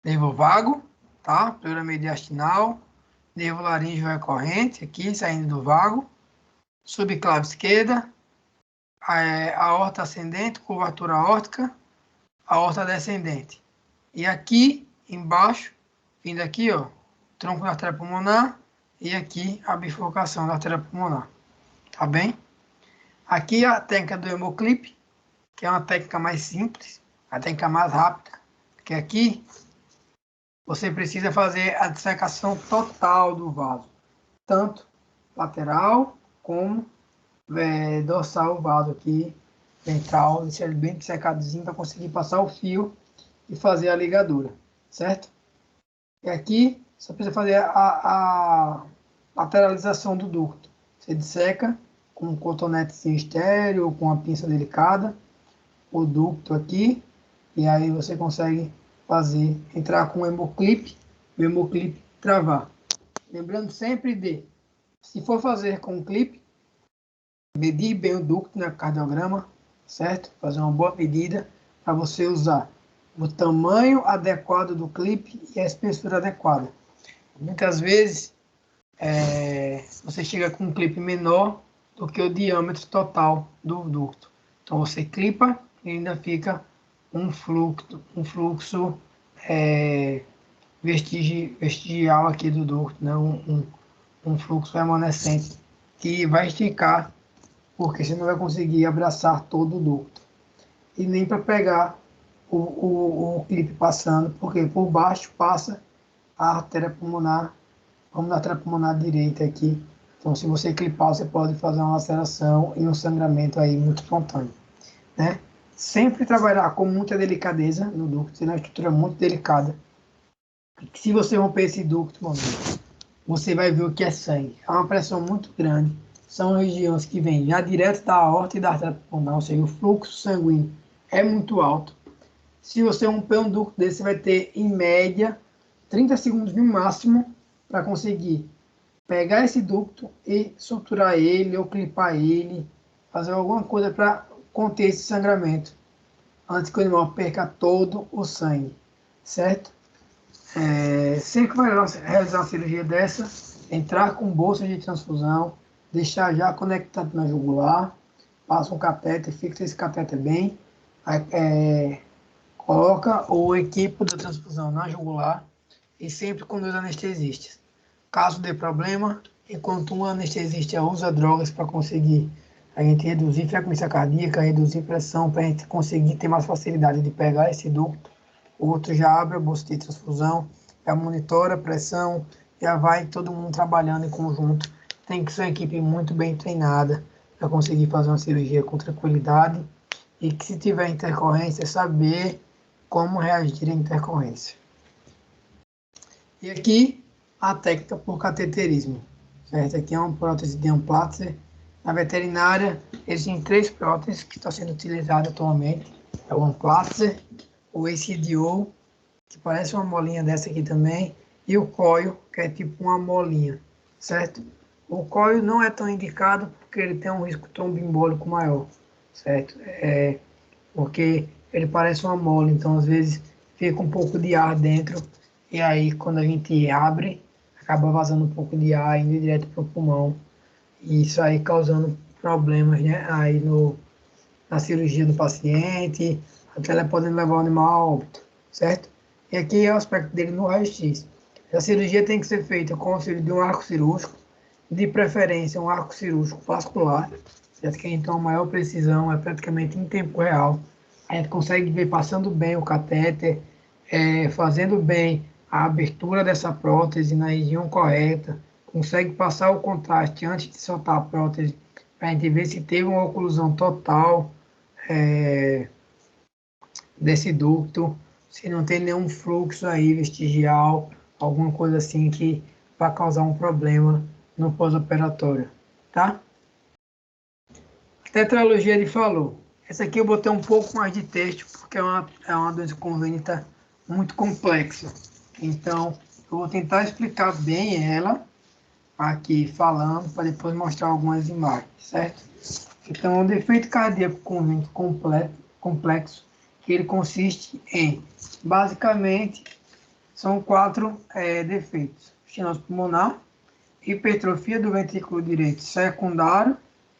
nervo vago, tá? Pleura mediastinal, nervo laríngeo recorrente, aqui, saindo do vago, subclave esquerda, a aorta ascendente, curvatura aórtica, a aorta descendente. E aqui, embaixo, vindo aqui, ó, tronco da artéria pulmonar e aqui a bifurcação da artéria pulmonar, tá bem? Aqui a técnica do hemoclip, que é uma técnica mais simples, a técnica mais rápida, que aqui você precisa fazer a dissecação total do vaso, tanto lateral como dorsal o vaso aqui, ventral, deixar ele bem dissecadozinho para conseguir passar o fio e fazer a ligadura, certo? E aqui você precisa fazer a lateralização do ducto. Você disseca com um cotonetezinho estéreo ou com uma pinça delicada o ducto aqui, e aí você consegue fazer, entrar com o hemoclip, o hemoclip travar. Lembrando sempre de, se for fazer com clipe, medir bem o ducto no cardiograma, certo? Fazer uma boa medida para você usar o tamanho adequado do clipe e a espessura adequada. Muitas vezes você chega com um clipe menor do que o diâmetro total do ducto. Então você clipa e ainda fica um fluxo vestigial aqui do ducto, né? Um fluxo remanescente que vai esticar, porque você não vai conseguir abraçar todo o ducto. E nem para pegar o clipe passando, porque por baixo passa a artéria pulmonar, vamos na artéria pulmonar direita aqui. Então, se você clipar, você pode fazer uma laceração e um sangramento aí muito espontâneo, né? Sempre trabalhar com muita delicadeza no ducto, tem uma estrutura muito delicada. Se você romper esse ducto, mano, você vai ver o que é sangue. É uma pressão muito grande. São regiões que vêm já direto da aorta e da artéria pulmonar, ou seja, o fluxo sanguíneo é muito alto. Se você romper um ducto desse, você vai ter, em média, 30 segundos no máximo para conseguir pegar esse ducto e suturar ele ou clipar ele, fazer alguma coisa para conter esse sangramento, antes que o animal perca todo o sangue, certo? Sempre que vai realizar uma cirurgia dessa, entrar com bolsa de transfusão, deixar já conectado na jugular, passa um catéter, fixa esse catéter bem, coloca o equipo da transfusão na jugular e sempre com dois anestesistas. Caso dê problema, enquanto um anestesista usa drogas para conseguir a gente reduzir frequência cardíaca, reduzir pressão, para a gente conseguir ter mais facilidade de pegar esse ducto, o outro já abre a bolsa de transfusão, já monitora a pressão, já vai todo mundo trabalhando em conjunto. Tem que ser uma equipe muito bem treinada para conseguir fazer uma cirurgia com tranquilidade e que, se tiver intercorrência, saber como reagir à intercorrência. E aqui a técnica por cateterismo, certo? Aqui é uma prótese de Amplatzer. Na veterinária, existem 3 próteses que estão sendo utilizadas atualmente. É o Amplatzer, o ACDO, que parece uma molinha dessa aqui também, e o coil, que é tipo uma molinha, certo? O coil não é tão indicado porque ele tem um risco tromboembólico maior, certo? Porque ele parece uma mola, então às vezes fica um pouco de ar dentro, e aí quando a gente abre, acaba vazando um pouco de ar indo direto para o pulmão, e isso aí causando problemas, né, aí na cirurgia do paciente, até ela podendo levar o animal a óbito, certo? E aqui é o aspecto dele no raio-x. A cirurgia tem que ser feita com o auxílio de um arco cirúrgico, de preferência um arco cirúrgico vascular, certo? Que então a maior precisão é praticamente em tempo real. A gente consegue ver passando bem o catéter, fazendo bem a abertura dessa prótese na região correta, consegue passar o contraste antes de soltar a prótese, para a gente ver se teve uma oclusão total desse ducto, se não tem nenhum fluxo aí vestigial, alguma coisa assim que vai causar um problema no pós-operatório, tá? Tetralogia ele falou. Essa aqui eu botei um pouco mais de texto, porque é uma doença congênita muito complexa. Então, eu vou tentar explicar bem ela aqui falando, para depois mostrar algumas imagens, certo? Então, o defeito cardíaco congênito complexo, que ele consiste em, basicamente, são 4 defeitos. Estenose pulmonar, hipertrofia do ventrículo direito secundário,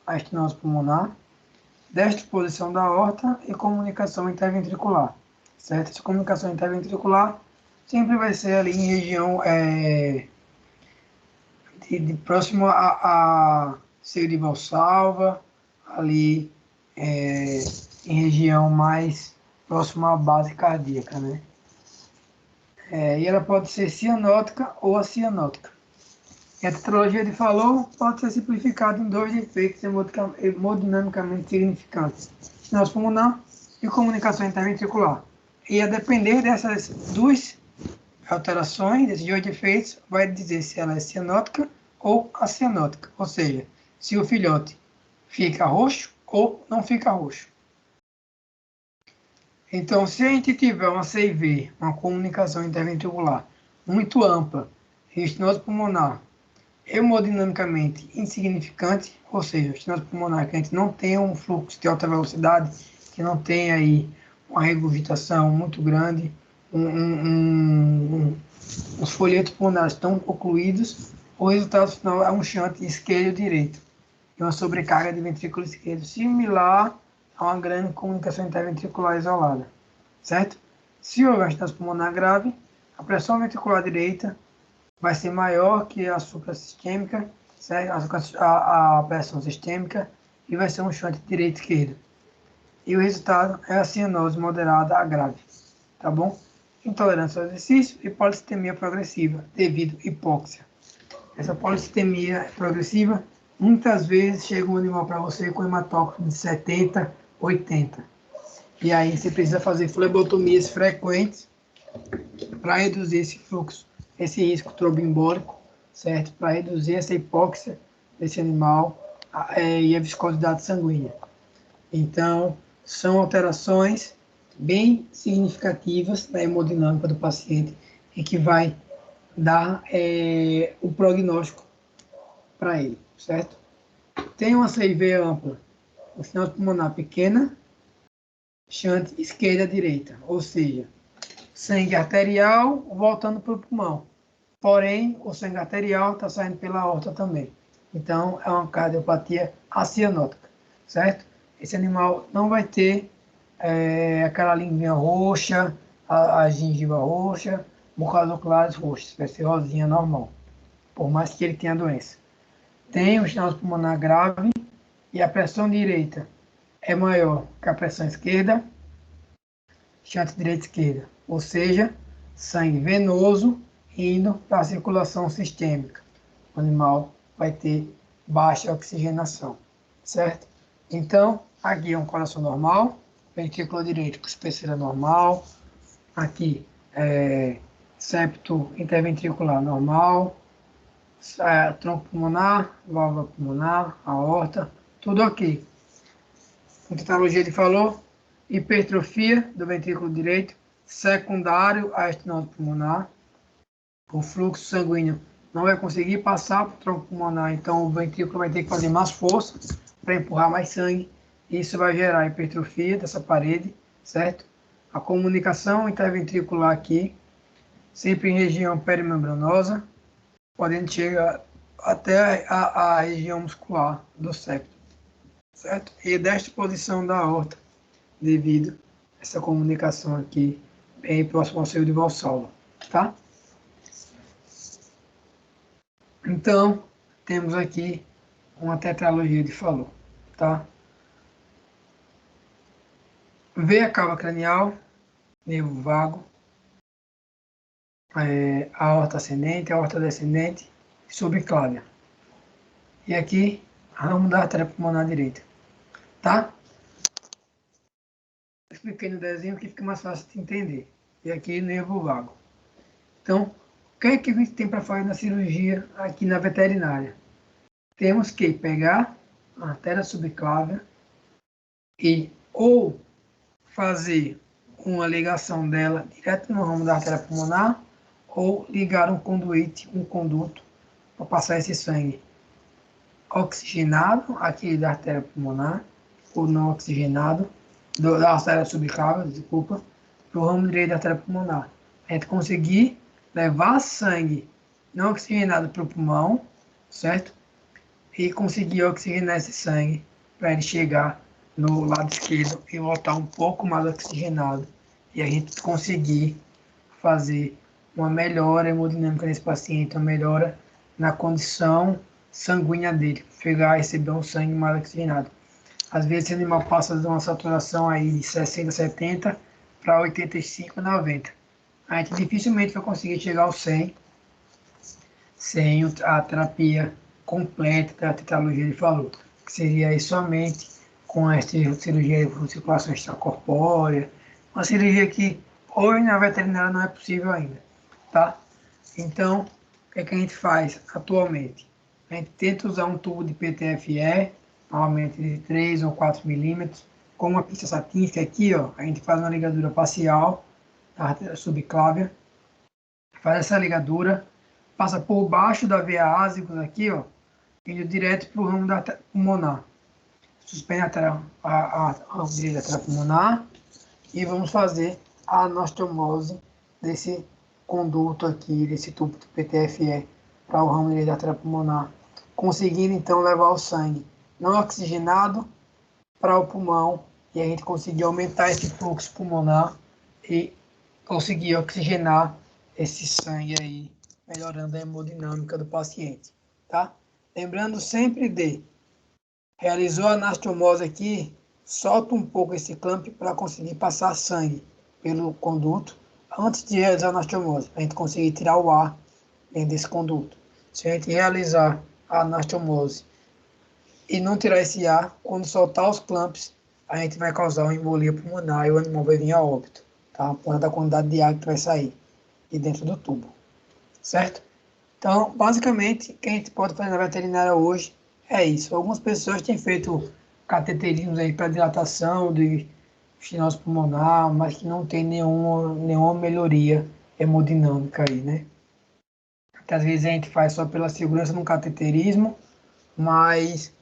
a estenose pulmonar, descomposição da aorta e comunicação interventricular, certo? Essa comunicação interventricular sempre vai ser ali em região de próximo a seio de Valsalva, ali em região mais próxima à base cardíaca, né? E ela pode ser cianótica ou acianótica. E a tetralogia de Fallot pode ser simplificada em dois defeitos hemodinamicamente significantes: estenose pulmonar e comunicação interventricular. E a depender dessas duas alterações, desses dois defeitos, vai dizer se ela é cianótica ou acianótica. Ou seja, se o filhote fica roxo ou não fica roxo. Então, se a gente tiver uma CIV, uma comunicação interventricular muito ampla, e estenose pulmonar hemodinamicamente insignificante, ou seja, estenose pulmonar que a gente não tem um fluxo de alta velocidade, que não tem aí uma regurgitação muito grande, os folhetos pulmonares estão ocluídos, o resultado final é um shunt esquerdo-direito e uma sobrecarga de ventrículo esquerdo similar a uma grande comunicação interventricular isolada, certo? Se houver estenose pulmonar grave, a pressão ventricular direita vai ser maior que a suprassistêmica, certo? A pressão sistêmica, e vai ser um shunt direito-esquerdo. E o resultado é a cianose moderada a grave, tá bom? Intolerância ao exercício e polissemia progressiva, devido à hipóxia. Essa polissemia progressiva, muitas vezes chega um animal para você com hematócrito de 70, 80. E aí você precisa fazer flebotomias frequentes para reduzir esse fluxo, esse risco tromboembólico, certo? Para reduzir essa hipóxia desse animal e a viscosidade sanguínea. Então, são alterações bem significativas na hemodinâmica do paciente e que vai dar o prognóstico para ele, certo? Tem uma CIV ampla, estenose pulmonar pequena, shunt esquerda-direita, ou seja, sangue arterial voltando para o pulmão. Porém, o sangue arterial está saindo pela aorta também. Então, é uma cardiopatia acianótica, certo? Esse animal não vai ter aquela linguinha roxa, a gengiva roxa, mucosoclares roxas, vai ser rosinha normal, por mais que ele tenha doença. Tem um estenose pulmonar grave e a pressão direita é maior que a pressão esquerda, shunt direita-esquerda, ou seja, sangue venoso indo para a circulação sistêmica. O animal vai ter baixa oxigenação, certo? Então, aqui é um coração normal, ventrículo direito com espessura normal, aqui septo interventricular normal, tronco pulmonar, válvula pulmonar, aorta, tudo ok. A tetralogia de Fallot, hipertrofia do ventrículo direito, secundário à estenose pulmonar, o fluxo sanguíneo não vai conseguir passar para o tronco pulmonar, então o ventrículo vai ter que fazer mais força para empurrar mais sangue. Isso vai gerar hipertrofia dessa parede, certo? A comunicação interventricular aqui, sempre em região perimembranosa, podendo chegar até a região muscular do septo, certo? E desta posição da aorta, devido a essa comunicação aqui, bem próximo ao seio de Valsalva, tá? Então, temos aqui uma tetralogia de Fallot, tá? Veia cava cranial, nervo vago, aorta ascendente, aorta descendente, subclávia. E aqui, ramo da artéria pulmonar direita, tá? Expliquei no desenho que fica mais fácil de entender. E aqui, nervo vago. Então, o que é que a gente tem para fazer na cirurgia aqui na veterinária? Temos que pegar a artéria subclávia e ou fazer uma ligação dela direto no ramo da artéria pulmonar ou ligar um conduto para passar esse sangue oxigenado aqui da artéria pulmonar ou não oxigenado da artéria subclávia, desculpa, para o ramo direito da artéria pulmonar. A gente conseguir levar sangue não oxigenado para o pulmão, certo? E conseguir oxigenar esse sangue para ele chegar no lado esquerdo e voltar um pouco mais oxigenado. E a gente conseguir fazer uma melhora hemodinâmica nesse paciente, uma melhora na condição sanguínea dele, chegar a receber um sangue mais oxigenado. Às vezes esse animal passa de uma saturação aí de 60, 70 para 85, 90. a gente dificilmente vai conseguir chegar ao 100 sem a terapia completa que a tetralogia ele falou, que seria aí somente com essa cirurgia de circulação extracorpórea, uma cirurgia que hoje na veterinária não é possível ainda, tá? Então, o que é que a gente faz atualmente? A gente tenta usar um tubo de PTFE, normalmente de 3 ou 4 milímetros, com uma pinça satínstica aqui, ó, a gente faz uma ligadura facial, da artéria subclávia, faz essa ligadura, passa por baixo da veia ásicos aqui, ó, indo direto para o ramo da pulmonar. Suspende a direita da artéria pulmonar e vamos fazer a anastomose desse conduto aqui, desse tubo de PTFE para o ramo direito da artéria pulmonar, conseguindo então levar o sangue não oxigenado para o pulmão e a gente conseguir aumentar esse fluxo pulmonar e conseguir oxigenar esse sangue aí, melhorando a hemodinâmica do paciente, tá? Lembrando sempre de, realizou a anastomose aqui, solta um pouco esse clamp para conseguir passar sangue pelo conduto antes de realizar a anastomose, para a gente conseguir tirar o ar dentro desse conduto. Se a gente realizar a anastomose e não tirar esse ar, quando soltar os clamps, a gente vai causar uma embolia pulmonar e o animal vai vir a óbito, tá? Por da quantidade de ar que vai sair de dentro do tubo, certo? Então, basicamente, o que a gente pode fazer na veterinária hoje é isso. Algumas pessoas têm feito cateterismos aí para dilatação de estenose pulmonar, mas que não tem nenhuma melhoria hemodinâmica aí, né? Que às vezes a gente faz só pela segurança no cateterismo, mas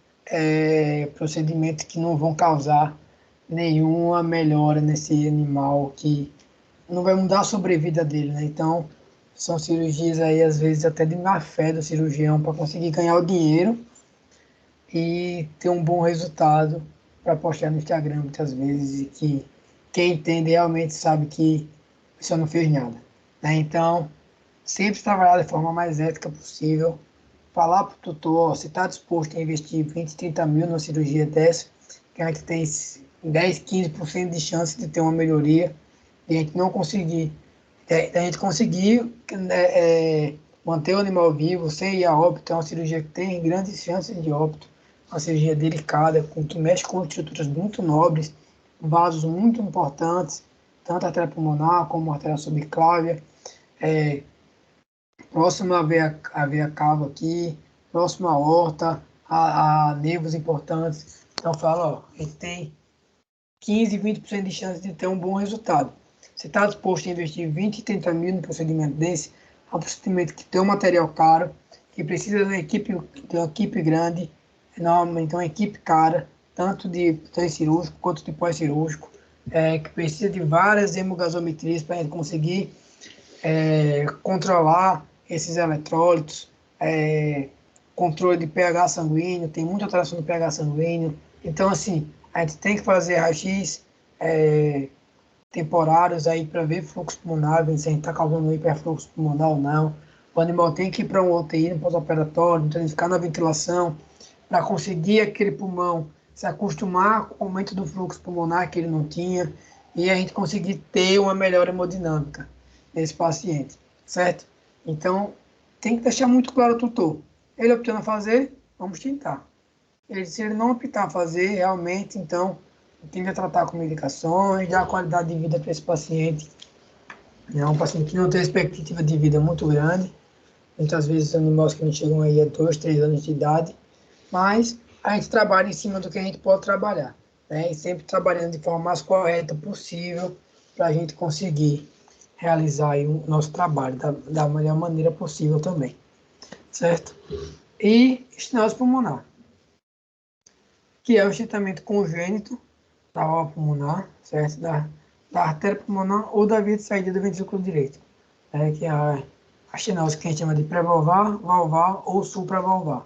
procedimentos que não vão causar nenhuma melhora nesse animal, que não vai mudar a sobrevida dele, né? Então, são cirurgias aí, às vezes, até de má fé do cirurgião para conseguir ganhar o dinheiro e ter um bom resultado para postar no Instagram, muitas vezes, e que quem entende realmente sabe que a pessoa não fez nada, né? Então, sempre trabalhar de forma mais ética possível, falar para o tutor, ó, se está disposto a investir 20, 30 mil numa cirurgia dessa, que a gente tem 10, 15% de chance de ter uma melhoria, e a gente não conseguir, a gente conseguir manter o animal vivo sem ir a óbito. É uma cirurgia que tem grandes chances de óbito, uma cirurgia delicada, que mexe com estruturas muito nobres, vasos muito importantes, tanto a artéria pulmonar como a artéria subclávia, próximo à veia cava aqui, próximo à aorta, a nervos importantes. Então, fala, ó, a gente tem 15, 20% de chance de ter um bom resultado. Você está disposto a investir 20, 30 mil no procedimento desse? É um procedimento que tem um material caro, que precisa de uma equipe grande, normalmente uma equipe cara, tanto de pré-cirúrgico quanto de pós-cirúrgico, que precisa de várias hemogasometrias para a gente conseguir controlar esses eletrólitos, controle de pH sanguíneo, tem muita alteração do pH sanguíneo. Então, assim, a gente tem que fazer raio-x temporários aí para ver fluxo pulmonar, se a gente está causando hiperfluxo pulmonar ou não. O animal tem que ir para um UTI no pós-operatório, então ele ficar na ventilação, para conseguir aquele pulmão se acostumar com o aumento do fluxo pulmonar que ele não tinha, e a gente conseguir ter uma melhor hemodinâmica nesse paciente, certo? Então, tem que deixar muito claro ao tutor. Ele optando a fazer, vamos tentar. Se ele não optar a fazer, realmente, então, tem que tratar com medicações, dar qualidade de vida para esse paciente. É um paciente que não tem expectativa de vida muito grande. Muitas vezes, animais que não chegam aí a 2, 3 anos de idade. Mas a gente trabalha em cima do que a gente pode trabalhar, né? E sempre trabalhando de forma mais correta possível para a gente conseguir realizar aí o nosso trabalho da melhor maneira possível também, certo? E estenose pulmonar, que é o estiramento congênito da válvula pulmonar, certo? Da artéria pulmonar ou da via de saída do ventrículo direito, né? Que é a estenose que a gente chama de pré-valvar, valvar ou supravalvar.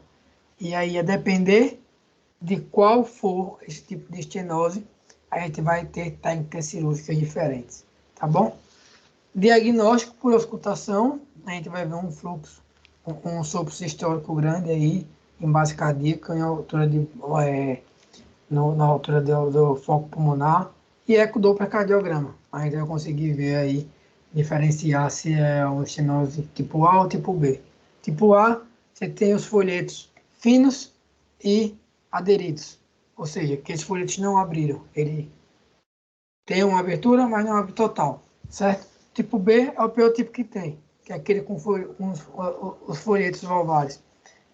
E aí, a depender de qual for esse tipo de estenose, a gente vai ter técnicas cirúrgicas diferentes, tá bom? Diagnóstico por auscultação, a gente vai ver um fluxo, um sopro sistólico grande aí, em base cardíaca, na altura, na altura do foco pulmonar, e ecodoppler cardiograma. A gente vai conseguir ver aí diferenciar se é uma estenose tipo A ou tipo B. Tipo A, você tem os folhetos finos e aderidos, ou seja, que esses folhetos não abriram. Ele tem uma abertura, mas não abre total, certo? Tipo B é o pior tipo que tem, que é aquele com os folhetos valvares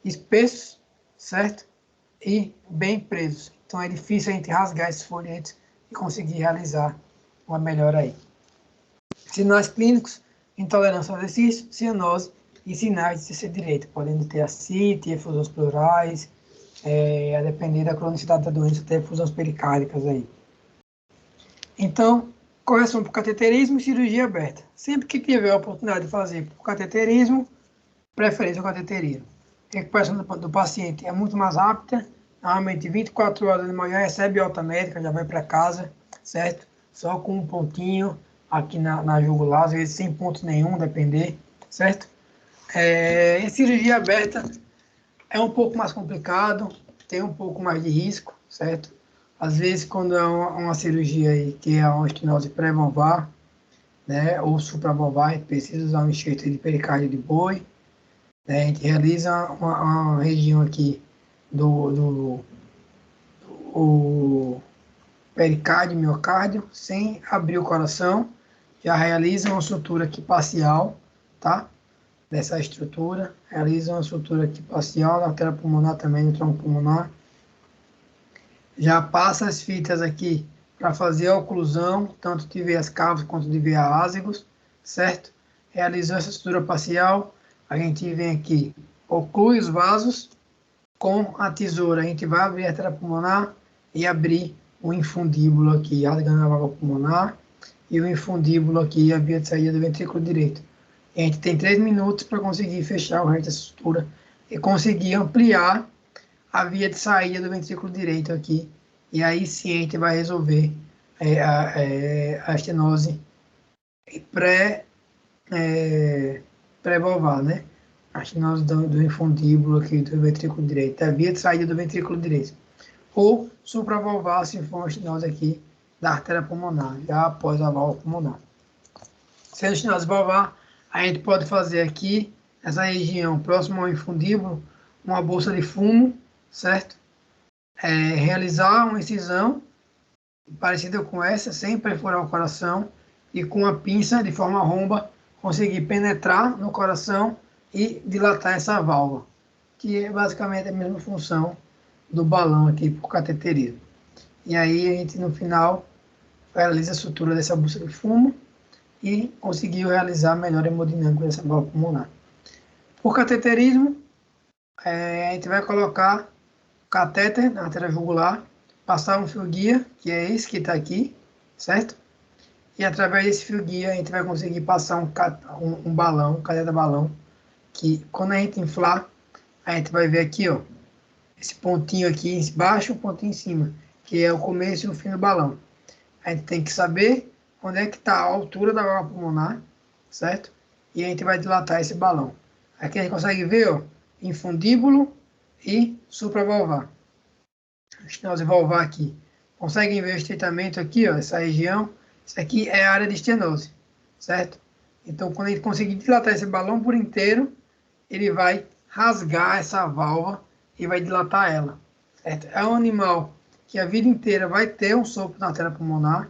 espessos, certo? E bem presos. Então é difícil a gente rasgar esses folhetos e conseguir realizar uma melhora aí. Sinais clínicos: intolerância ao exercício, cianose e sinais de CC direito, podendo ter ascite, efusões pleurais, a depender da cronicidade da doença, até efusões pericárdicas aí. Então, correção por cateterismo e cirurgia aberta. Sempre que tiver a oportunidade de fazer por cateterismo, preferência ao cateterismo. A recuperação do paciente é muito mais rápida, normalmente 24 horas de manhã recebe alta médica, já vai para casa, certo? Só com um pontinho aqui na jugular, às vezes sem ponto nenhum, depender, certo? E cirurgia aberta é um pouco mais complicado, tem um pouco mais de risco, certo? Às vezes, quando é uma cirurgia aí, que é uma estenose pré-valvar, né, ou supravalvar, a gente precisa usar um enxerto de pericárdio de boi, né, a gente realiza uma região aqui do pericárdio e miocárdio, sem abrir o coração, já realiza uma sutura aqui parcial, tá? Dessa estrutura, realiza uma sutura aqui parcial na artéria pulmonar também, no tronco pulmonar. Já passa as fitas aqui para fazer a oclusão, tanto de veias cavas quanto de veias ázigos, certo? Realizou essa sutura parcial, a gente vem aqui, oclui os vasos, com a tesoura a gente vai abrir a artéria pulmonar e abrir o infundíbulo aqui, rasgando a válvula pulmonar, e o infundíbulo aqui, a via de saída do ventrículo direito. E a gente tem 3 minutos para conseguir fechar o resto da sutura e conseguir ampliar a via de saída do ventrículo direito aqui, e aí sim a gente vai resolver a estenose pré-valvar, né? A estenose do infundíbulo aqui do ventrículo direito, a via de saída do ventrículo direito. Ou supravalvar, se for uma estenose aqui da artéria pulmonar, já após a válvula pulmonar. Sendo estenose valvar, a gente pode fazer aqui, nessa região próxima ao infundíbulo, uma bolsa de fumo, certo? Realizar uma incisão parecida com essa, sem perfurar o coração, e com a pinça de forma romba, conseguir penetrar no coração e dilatar essa válvula, que é basicamente a mesma função do balão aqui por cateterismo. E aí a gente no final realiza a sutura dessa bolsa de fumo e conseguiu realizar a melhor hemodinâmica dessa válvula pulmonar. Por cateterismo, a gente vai colocar catéter na artéria jugular, passar um fio guia, que é esse que está aqui, certo? E através desse fio guia a gente vai conseguir passar um balão, um catéter balão, que quando a gente inflar, a gente vai ver aqui, ó, esse pontinho aqui embaixo e o pontinho em cima, que é o começo e o fim do balão. A gente tem que saber onde é que está a altura da válvula pulmonar, certo? E a gente vai dilatar esse balão. Aqui a gente consegue ver, ó, infundíbulo e supravalvar. Estenose valvar aqui. Conseguem ver o estreitamento aqui, ó, essa região. Isso aqui é a área de estenose, certo? Então, quando a gente conseguir dilatar esse balão por inteiro, ele vai rasgar essa válvula e vai dilatar ela, certo? É um animal que a vida inteira vai ter um sopro na artéria pulmonar,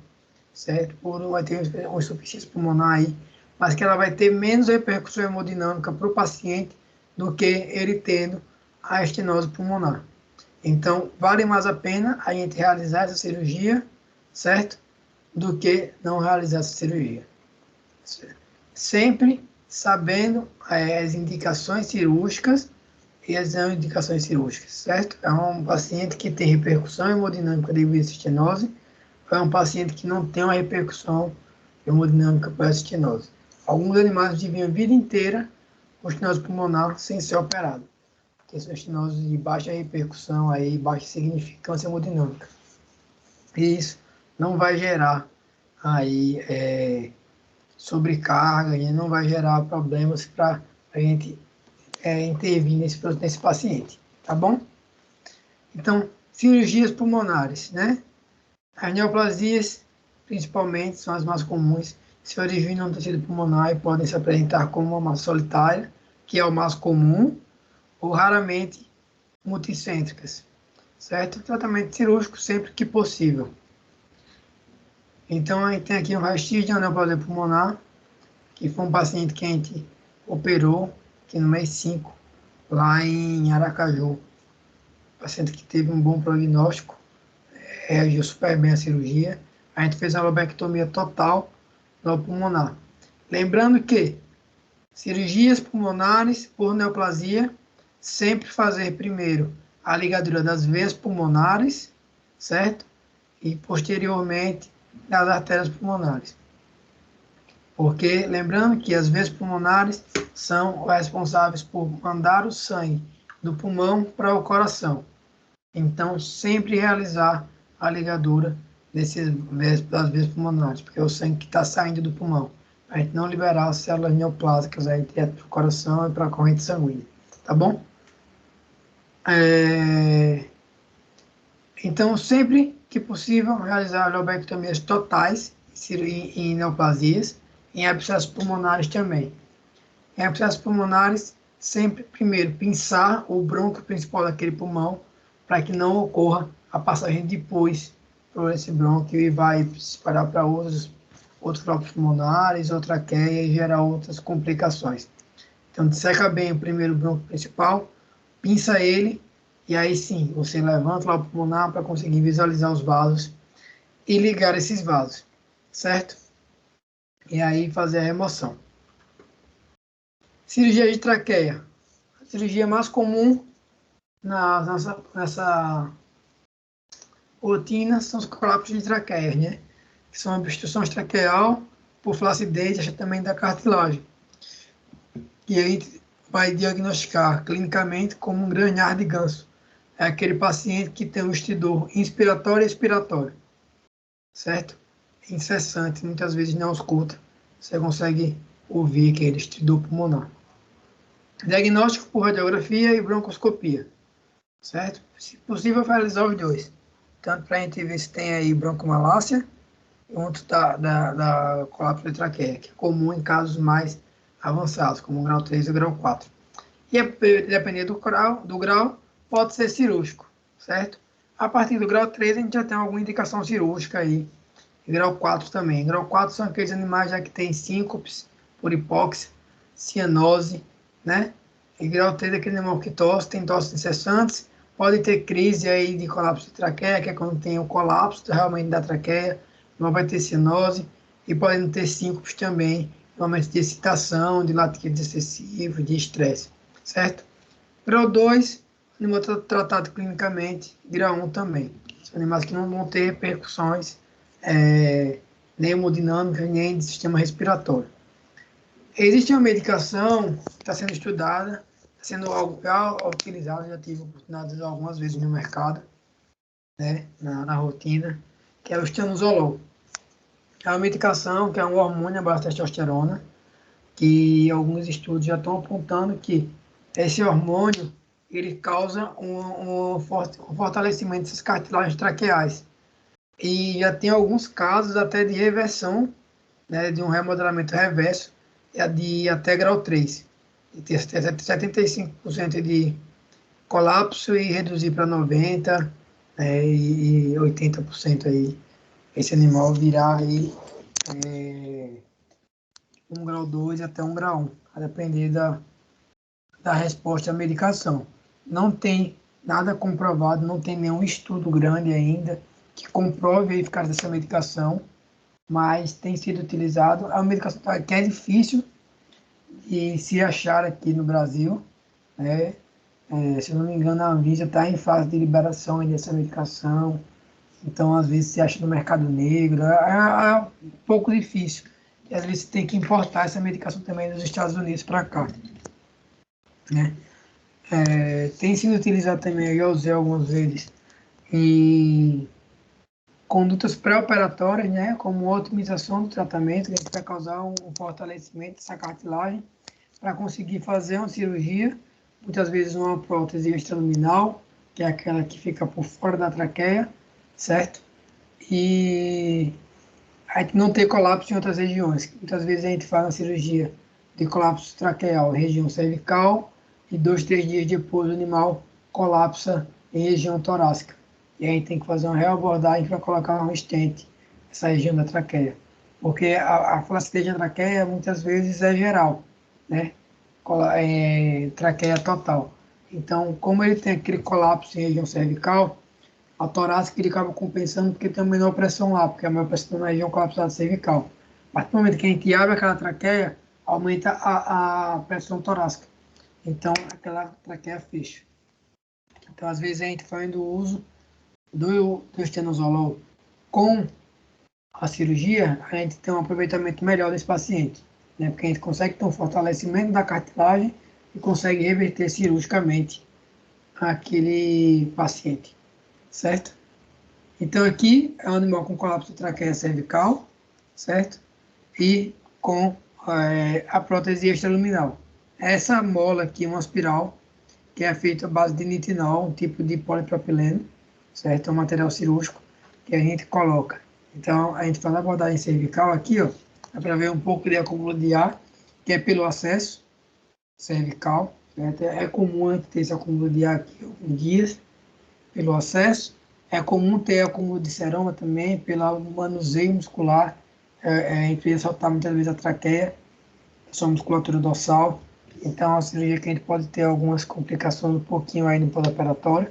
certo? Vai ter uma insuficiência pulmonar aí, mas que ela vai ter menos repercussão hemodinâmica para o paciente do que ele tendo a estenose pulmonar. Então, vale mais a pena a gente realizar essa cirurgia, certo? Do que não realizar essa cirurgia. Sempre sabendo as indicações cirúrgicas e as não indicações cirúrgicas, certo? É um paciente que tem repercussão hemodinâmica devido a estenose, ou é um paciente que não tem uma repercussão hemodinâmica por essa estenose. Alguns animais vivem a vida inteira com estenose pulmonar sem ser operado. Que são estenoses de baixa repercussão, aí, baixa significância hemodinâmica. E isso não vai gerar aí sobrecarga e não vai gerar problemas para a gente intervir nesse paciente, tá bom? Então, cirurgias pulmonares, né? As neoplasias, principalmente, são as mais comuns, se originam no tecido pulmonar e podem se apresentar como uma massa solitária, que é o mais comum, ou raramente multicêntricas, certo? Tratamento cirúrgico sempre que possível. Então, a gente tem aqui um raio-x de neoplasia pulmonar, que foi um paciente que a gente operou aqui no mês 5, lá em Aracaju. Paciente que teve um bom prognóstico, reagiu super bem à cirurgia. A gente fez a lobectomia total no pulmonar. Lembrando que cirurgias pulmonares por neoplasia, sempre fazer primeiro a ligadura das veias pulmonares, certo? E posteriormente das artérias pulmonares. Porque, lembrando que as veias pulmonares são responsáveis por mandar o sangue do pulmão para o coração. Então, sempre realizar a ligadura das veias pulmonares, porque é o sangue que está saindo do pulmão. A gente não liberar as células neoplásicas aí direto para o coração e para a corrente sanguínea. Tá bom? Então, sempre que possível, realizar lobectomias totais em neoplasias, em abscessos pulmonares também. Em abscessos pulmonares, sempre primeiro pinçar o brônquio principal daquele pulmão, para que não ocorra a passagem depois por esse brônquio e vai se espalhar para outros blocos pulmonares, outra traqueia e gerar outras complicações. Então, disseca bem o primeiro brônquio principal, pinça ele, e aí sim, você levanta lá o pulmonar para conseguir visualizar os vasos e ligar esses vasos, certo? E aí fazer a remoção. Cirurgia de traqueia. A cirurgia mais comum nessa rotina são os colapsos de traqueias, né? Que são obstrução traqueal por flacidez e achatamento da cartilagem. E aí vai diagnosticar clinicamente como um granhar de ganso. É aquele paciente que tem um estridor inspiratório e expiratório, certo? Incessante, muitas vezes não escuta. Você consegue ouvir aquele estridor pulmonar. Diagnóstico por radiografia e broncoscopia, certo? Se possível, realizar os dois. Tanto para a gente ver se tem aí broncomalácia, junto da colapso de traqueia, que é comum em casos mais avançados, como o grau 3 e o grau 4. E dependendo do grau, pode ser cirúrgico, certo? A partir do grau 3, a gente já tem alguma indicação cirúrgica aí. E grau 4 também. Grau 4 são aqueles animais já que têm síncopes por hipóxia, cianose, né? E grau 3 é aquele animal que tosse, tem tosses incessantes, pode ter crise aí de colapso de traqueia, que é quando tem o colapso realmente da traqueia, não vai ter cianose, e podem ter síncopes também, normalmente de excitação, de latidos excessivos, de estresse, certo? Grau 2, animal tratado clinicamente, grau 1 também. São animais que não vão ter repercussões nem hemodinâmicas, nem de sistema respiratório. Existe uma medicação que está sendo estudada, está sendo já utilizada, já tive a oportunidade de usar algumas vezes no mercado, né, na rotina, que é o estanozolol. É uma medicação que é um hormônio à base de testosterona, que alguns estudos já estão apontando que esse hormônio ele causa um fortalecimento dessas cartilagens traqueais. E já tem alguns casos até de reversão, né, de um remodelamento reverso de até grau 3. De ter 75% de colapso e reduzir para 90% e 80% aí. Esse animal virar aí um grau 2 até um grau 1, a depender da resposta à medicação. Não tem nada comprovado, não tem nenhum estudo grande ainda que comprove a eficácia dessa medicação, mas tem sido utilizado. É uma medicação que é difícil de se achar aqui no Brasil, né? Se eu não me engano, a Anvisa está em fase de liberação dessa medicação, então às vezes se acha no mercado negro, é um pouco difícil. E às vezes tem que importar essa medicação também dos Estados Unidos para cá, né? Tem sido utilizado também, eu já usei algumas vezes, em condutas pré-operatórias, né, como otimização do tratamento, que vai causar um fortalecimento dessa cartilagem, para conseguir fazer uma cirurgia, muitas vezes uma prótese extraluminal, que é aquela que fica por fora da traqueia, certo? E a gente não ter colapso em outras regiões. Muitas vezes a gente faz a cirurgia de colapso traqueal em região cervical e 2, 3 dias depois o animal colapsa em região torácica. E aí tem que fazer uma reabordagem para colocar um stent nessa região da traqueia. Porque a flacidez da traqueia muitas vezes é geral, né? Traqueia total. Então, como ele tem aquele colapso em região cervical, a torácica ele acaba compensando porque tem uma menor pressão lá, porque a maior pressão na região colapsada cervical. A partir do momento que a gente abre aquela traqueia, aumenta a pressão torácica. Então, aquela traqueia fecha. Então, às vezes, a gente fazendo o uso do estenozolol com a cirurgia, a gente tem um aproveitamento melhor desse paciente, né? Porque a gente consegue ter um fortalecimento da cartilagem e consegue reverter cirurgicamente aquele paciente, certo? Então, aqui é um animal com colapso de traqueia cervical, certo? E com a prótese extraluminal. Essa mola aqui é uma espiral, que é feita à base de nitinol, um tipo de polipropileno, certo? É um material cirúrgico que a gente coloca. Então, a gente faz a abordagem cervical aqui, ó, para ver um pouco de acúmulo de ar, que é pelo acesso cervical, certo? É comum a gente ter esse acúmulo de ar aqui alguns dias, pelo acesso. É comum ter acúmulo de seroma também, pelo manuseio muscular, entre ressaltar muitas vezes a traqueia, sua musculatura dorsal. Então, é uma cirurgia que a gente pode ter algumas complicações um pouquinho aí no pós-operatório.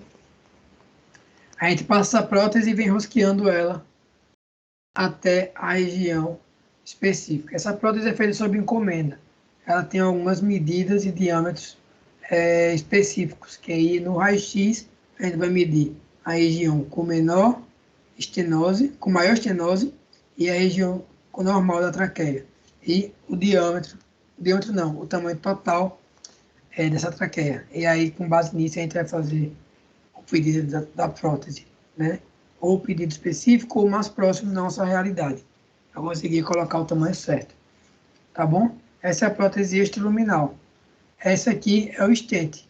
A gente passa a prótese e vem rosqueando ela até a região específica. Essa prótese é feita sob encomenda. Ela tem algumas medidas e diâmetros específicos, que aí no raio-x a gente vai medir a região com menor estenose, com maior estenose, e a região com normal da traqueia. E o diâmetro não, o tamanho total dessa traqueia. E aí, com base nisso, a gente vai fazer o pedido da prótese, né? Ou o pedido específico, ou mais próximo da nossa realidade. Eu vou conseguir colocar o tamanho certo. Tá bom? Essa é a prótese extraluminal. Essa aqui é o stent,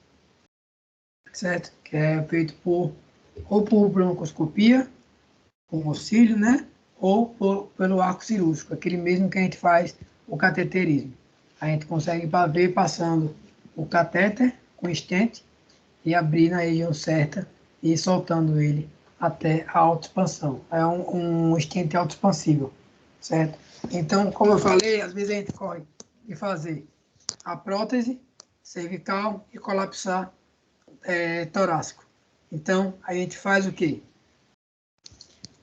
certo? Que é feito ou por broncoscopia, com auxílio, né? Ou pelo arco cirúrgico, aquele mesmo que a gente faz o cateterismo. A gente consegue ver passando o catéter com stent e abrir na região certa e soltando ele até a autoexpansão. É um stent autoexpansível, certo? Então, como eu falei, às vezes a gente corre de fazer a prótese cervical e colapsar torácico. Então, a gente faz o quê?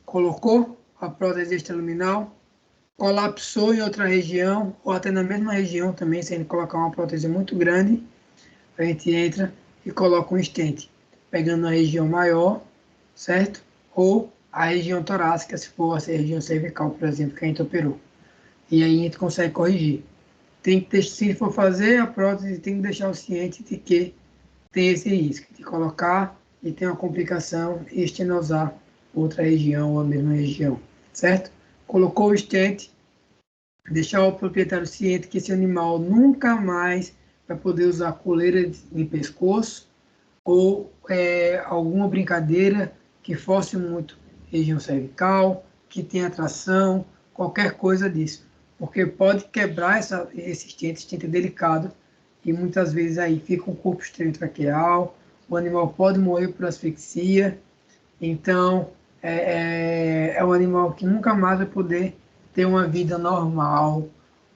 Colocou a prótese extraluminal, colapsou em outra região, ou até na mesma região também, se a gente colocar uma prótese muito grande, a gente entra e coloca um stent, pegando a região maior, certo? Ou a região torácica, se for a região cervical, por exemplo, que a gente operou. E aí a gente consegue corrigir. Tem que ter, se for fazer a prótese, tem que deixar o ciente de que tem esse risco de colocar e ter uma complicação e estenosar outra região ou a mesma região, certo? Colocou o stent, deixar o proprietário ciente que esse animal nunca mais vai poder usar coleira de pescoço ou alguma brincadeira que force muito região cervical, que tenha tração, qualquer coisa disso. Porque pode quebrar esse stent é delicado, e muitas vezes aí fica um corpo estreito traqueal, o animal pode morrer por asfixia, então é um animal que nunca mais vai poder ter uma vida normal,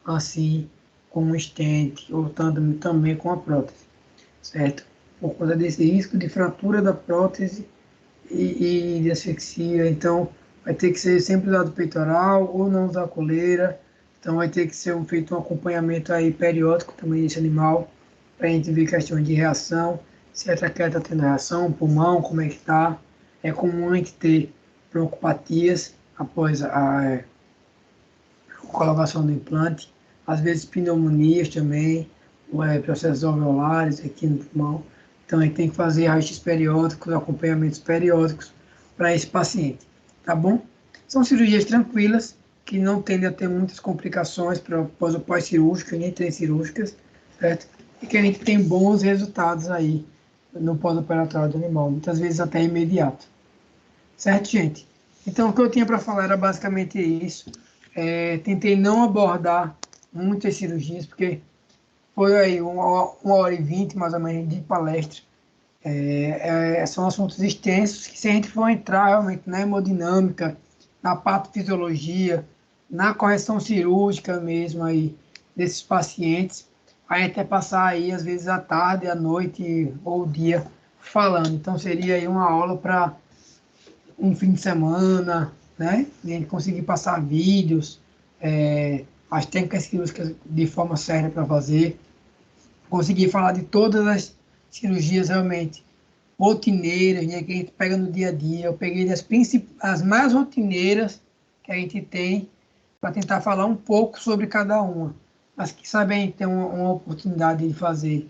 assim, com um stent, ou também com a prótese, certo? Por conta desse risco de fratura da prótese e de asfixia, então vai ter que ser sempre usado peitoral ou não usar coleira, então vai ter que ser feito um acompanhamento aí periódico também desse animal, para a gente ver questões de reação, se a traqueia está tendo reação, pulmão, como é que está. É comum a gente ter broncopatias após a colocação do implante, às vezes pneumonias também, processos alveolares aqui no pulmão. Então a gente tem que fazer raios periódicos, acompanhamentos periódicos para esse paciente, tá bom? São cirurgias tranquilas, que não tendem a ter muitas complicações para pós-cirúrgicas, nem cirúrgicas, certo? E que a gente tem bons resultados aí no pós-operatório do animal, muitas vezes até imediato. Certo, gente? Então, o que eu tinha para falar era basicamente isso. Tentei não abordar muitas cirurgias, porque foi aí 1h20, mais ou menos, de palestra. São assuntos extensos que, se a gente for entrar realmente na hemodinâmica, na patofisiologia, na correção cirúrgica mesmo aí desses pacientes, a gente vai passar aí, às vezes, a tarde, a noite ou o dia falando. Então, seria aí uma aula para um fim de semana, né? E a gente conseguir passar vídeos, as técnicas cirúrgicas de forma séria para fazer, conseguir falar de todas as cirurgias realmente rotineiras, né, que a gente pega no dia a dia. Eu peguei as mais rotineiras que a gente tem para tentar falar um pouco sobre cada uma. Mas que sabe a gente tem uma oportunidade de fazer,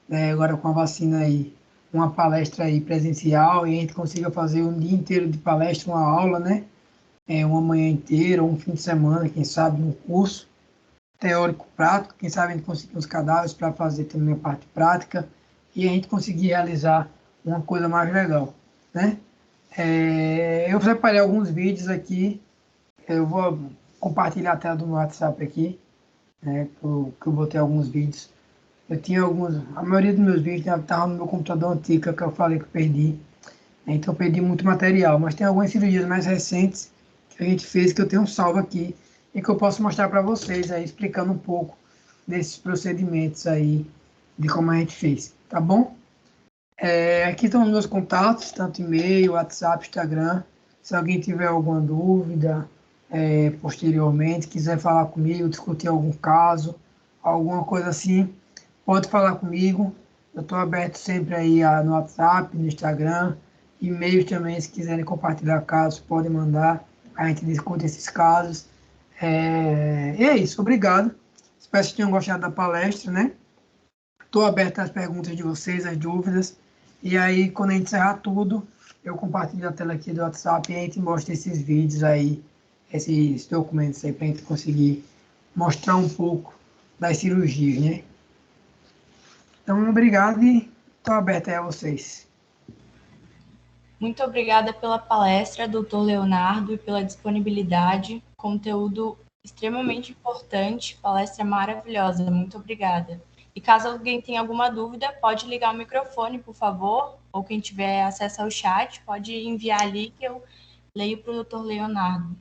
né, agora com a vacina aí, uma palestra aí presencial, e a gente consiga fazer um dia inteiro de palestra, uma aula, né? Uma manhã inteira, ou um fim de semana, quem sabe, um curso teórico prático, quem sabe a gente conseguir uns cadáveres para fazer também a parte prática, e a gente conseguir realizar uma coisa mais legal, né? Eu separei alguns vídeos aqui, eu vou compartilhar a tela do meu WhatsApp aqui, né, que eu botei alguns vídeos. Eu tinha alguns, a maioria dos meus vídeos estava no meu computador antigo, que eu falei que eu perdi, né, então eu perdi muito material, mas tem algumas cirurgias mais recentes que a gente fez, que eu tenho um salvo aqui, e que eu posso mostrar para vocês aí, explicando um pouco desses procedimentos aí, de como a gente fez, tá bom? Aqui estão os meus contatos, tanto e-mail, WhatsApp, Instagram. Se alguém tiver alguma dúvida, posteriormente, quiser falar comigo, discutir algum caso, alguma coisa assim, pode falar comigo. Eu estou aberto sempre aí no WhatsApp, no Instagram, e-mail também, se quiserem compartilhar casos, podem mandar. A gente discute esses casos. E é isso, obrigado. Espero que tenham gostado da palestra, né? Estou aberto às perguntas de vocês, às dúvidas. E aí, quando a gente encerrar tudo, eu compartilho a tela aqui do WhatsApp e a gente mostra esses vídeos aí, esses documentos aí, para a gente conseguir mostrar um pouco das cirurgias, né? Então, obrigado e estou aberto aí a vocês. Muito obrigada pela palestra, doutor Leonardo, e pela disponibilidade. Conteúdo extremamente importante, palestra maravilhosa. Muito obrigada. E caso alguém tenha alguma dúvida, pode ligar o microfone, por favor, ou quem tiver acesso ao chat, pode enviar ali que eu leio para o doutor Leonardo.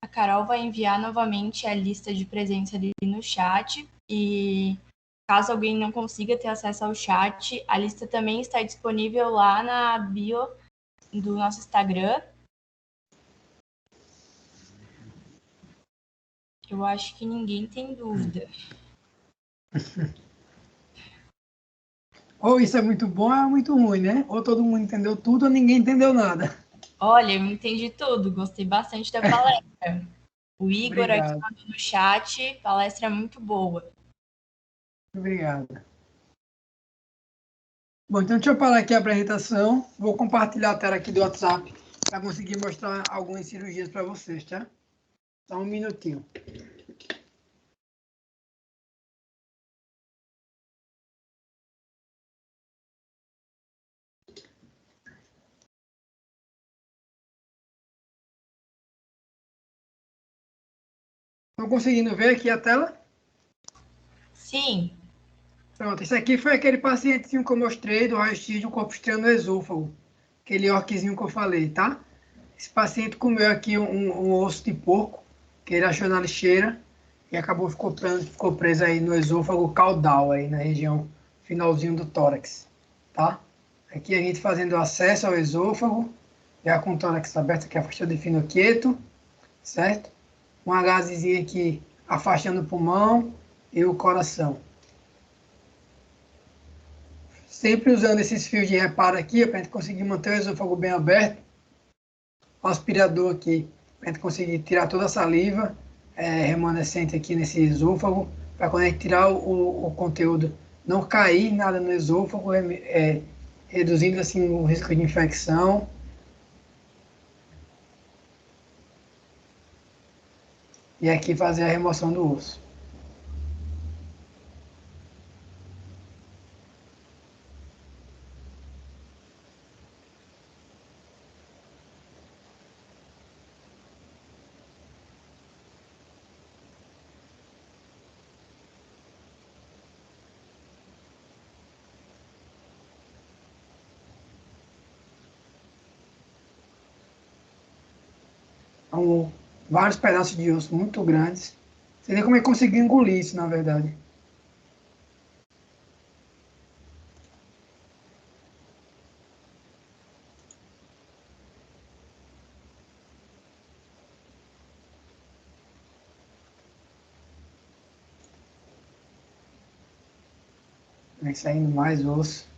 A Carol vai enviar novamente a lista de presença ali no chat e caso alguém não consiga ter acesso ao chat, a lista também está disponível lá na bio do nosso Instagram. Eu acho que ninguém tem dúvida. Ou isso é muito bom ou é muito ruim, né? Ou todo mundo entendeu tudo ou ninguém entendeu nada. Olha, eu entendi tudo, gostei bastante da palestra. O Igor aqui Obrigado. mandou no chat, palestra muito boa. Obrigado. Bom, então deixa eu parar aqui a apresentação. Vou compartilhar a tela aqui do WhatsApp para conseguir mostrar algumas cirurgias para vocês, tá? Só um minutinho. Estão conseguindo ver aqui a tela? Sim. Pronto, esse aqui foi aquele pacientezinho que eu mostrei do raio-x do corpo estranho no esôfago. Aquele orquezinho que eu falei, tá? Esse paciente comeu aqui um osso de porco, que ele achou na lixeira, e acabou ficou preso aí no esôfago caudal, aí na região finalzinho do tórax, tá? Aqui a gente fazendo acesso ao esôfago, já com o tórax aberto aqui, afastando o fino quieto, certo? Uma gazezinha aqui afastando o pulmão e o coração. Sempre usando esses fios de reparo aqui, para a gente conseguir manter o esôfago bem aberto. O aspirador aqui, para a gente conseguir tirar toda a saliva remanescente aqui nesse esôfago, para quando a gente tirar o conteúdo não cair nada no esôfago, reduzindo assim o risco de infecção. e aqui fazer a remoção do osso. São vários pedaços de osso muito grandes. Não sei nem como é que conseguiu engolir isso, na verdade. Vem saindo mais osso.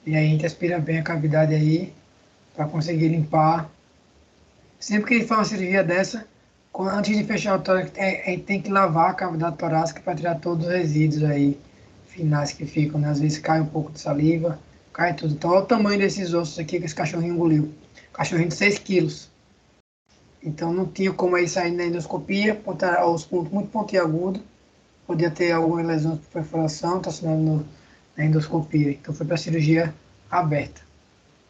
E aí a gente aspira bem a cavidade aí, para conseguir limpar. Sempre que a gente faz uma cirurgia dessa, antes de fechar o tórax, a gente tem que lavar a cavidade torácica para tirar todos os resíduos aí, finais que ficam, né? Às vezes cai um pouco de saliva, cai tudo. Então olha o tamanho desses ossos aqui que esse cachorrinho engoliu. Cachorrinho de 6 quilos. Então não tinha como aí sair na endoscopia, os pontos muito pontiagudos, podia ter alguma lesão por perfuração, está assinando na endoscopia. Então foi para cirurgia aberta,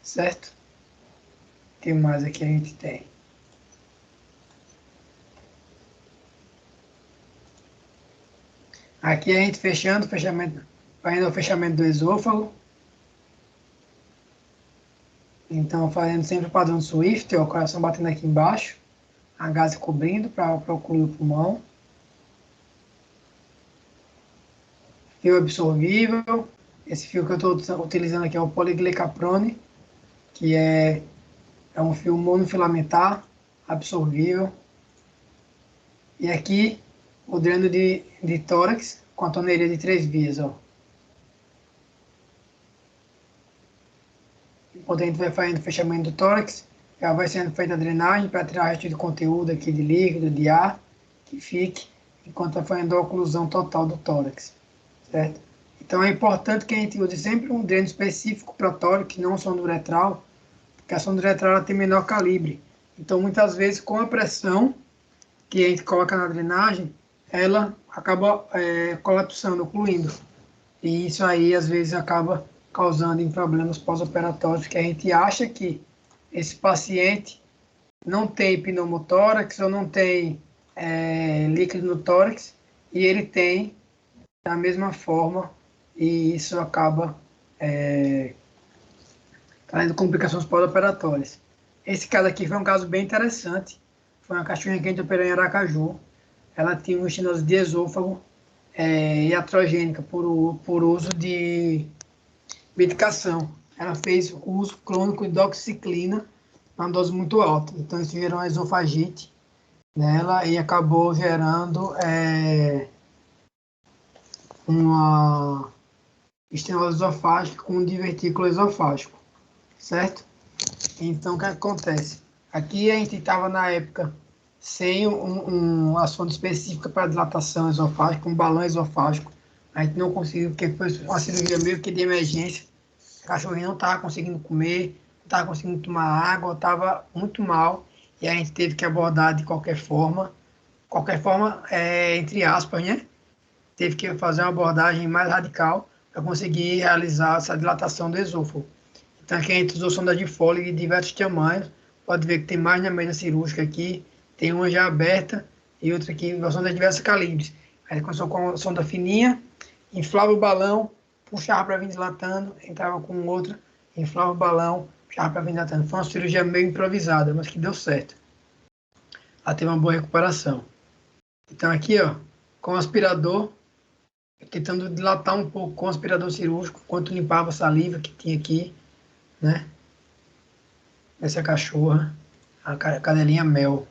certo? O que mais aqui a gente tem? Aqui a gente fechando, fazendo o fechamento do esôfago. Então fazendo sempre o padrão Swift, ó, o coração batendo aqui embaixo, a gase cobrindo para ocluir o pulmão. Fio absorvível. Esse fio que eu estou utilizando aqui é o poliglicaprone, que é um fio monofilamentar, absorvível. E aqui o dreno de tórax com a torneirinha de 3 vias, ó. Enquanto a gente vai fazendo o fechamento do tórax, já vai sendo feita a drenagem para tirar o resto de conteúdo aqui de líquido, de ar, que fique, enquanto está fazendo a oclusão total do tórax, certo? Então é importante que a gente use sempre um dreno específico para tórax, não sonda uretral, porque a sonda uretral ela tem menor calibre. Então muitas vezes com a pressão que a gente coloca na drenagem, ela acaba colapsando, ocluindo. E isso aí às vezes acaba causando em problemas pós-operatórios, que a gente acha que esse paciente não tem pneumotórax ou não tem líquido no tórax, e ele tem da mesma forma, e isso acaba trazendo complicações pós-operatórias. Esse caso aqui foi um caso bem interessante. Foi uma cachorrinha que a gente operou em Aracaju. Ela tinha uma estenose de esôfago iatrogênica por uso de medicação. Ela fez uso crônico de doxiciclina, uma dose muito alta. Então isso gerou uma esofagite nela e acabou gerando uma estenose esofágica com um divertículo esofágico, certo? Então o que acontece? Aqui a gente estava na época sem uma sonda específica para dilatação esofágica, um balão esofágico. A gente não conseguiu, porque foi uma cirurgia meio que de emergência. O cachorrinho não estava conseguindo comer, não estava conseguindo tomar água, estava muito mal. E a gente teve que abordar de qualquer forma, entre aspas, né? Teve que fazer uma abordagem mais radical para conseguir realizar essa dilatação do esôfago. Então aqui a gente usou sonda de Foley de diversos tamanhos. Pode ver que tem mais na mesa cirúrgica aqui. Tem uma já aberta e outra aqui, uma sonda de diversos calibres. Aí começou com a sonda fininha, inflava o balão, puxava para vir dilatando, entrava com outra, inflava o balão, puxava para vir dilatando. Foi uma cirurgia meio improvisada, mas que deu certo. Ela teve uma boa recuperação. Então aqui, ó, com o aspirador, tentando dilatar um pouco com o aspirador cirúrgico, enquanto limpava a saliva que tinha aqui, né? dessa cachorra, a cadelinha Mel.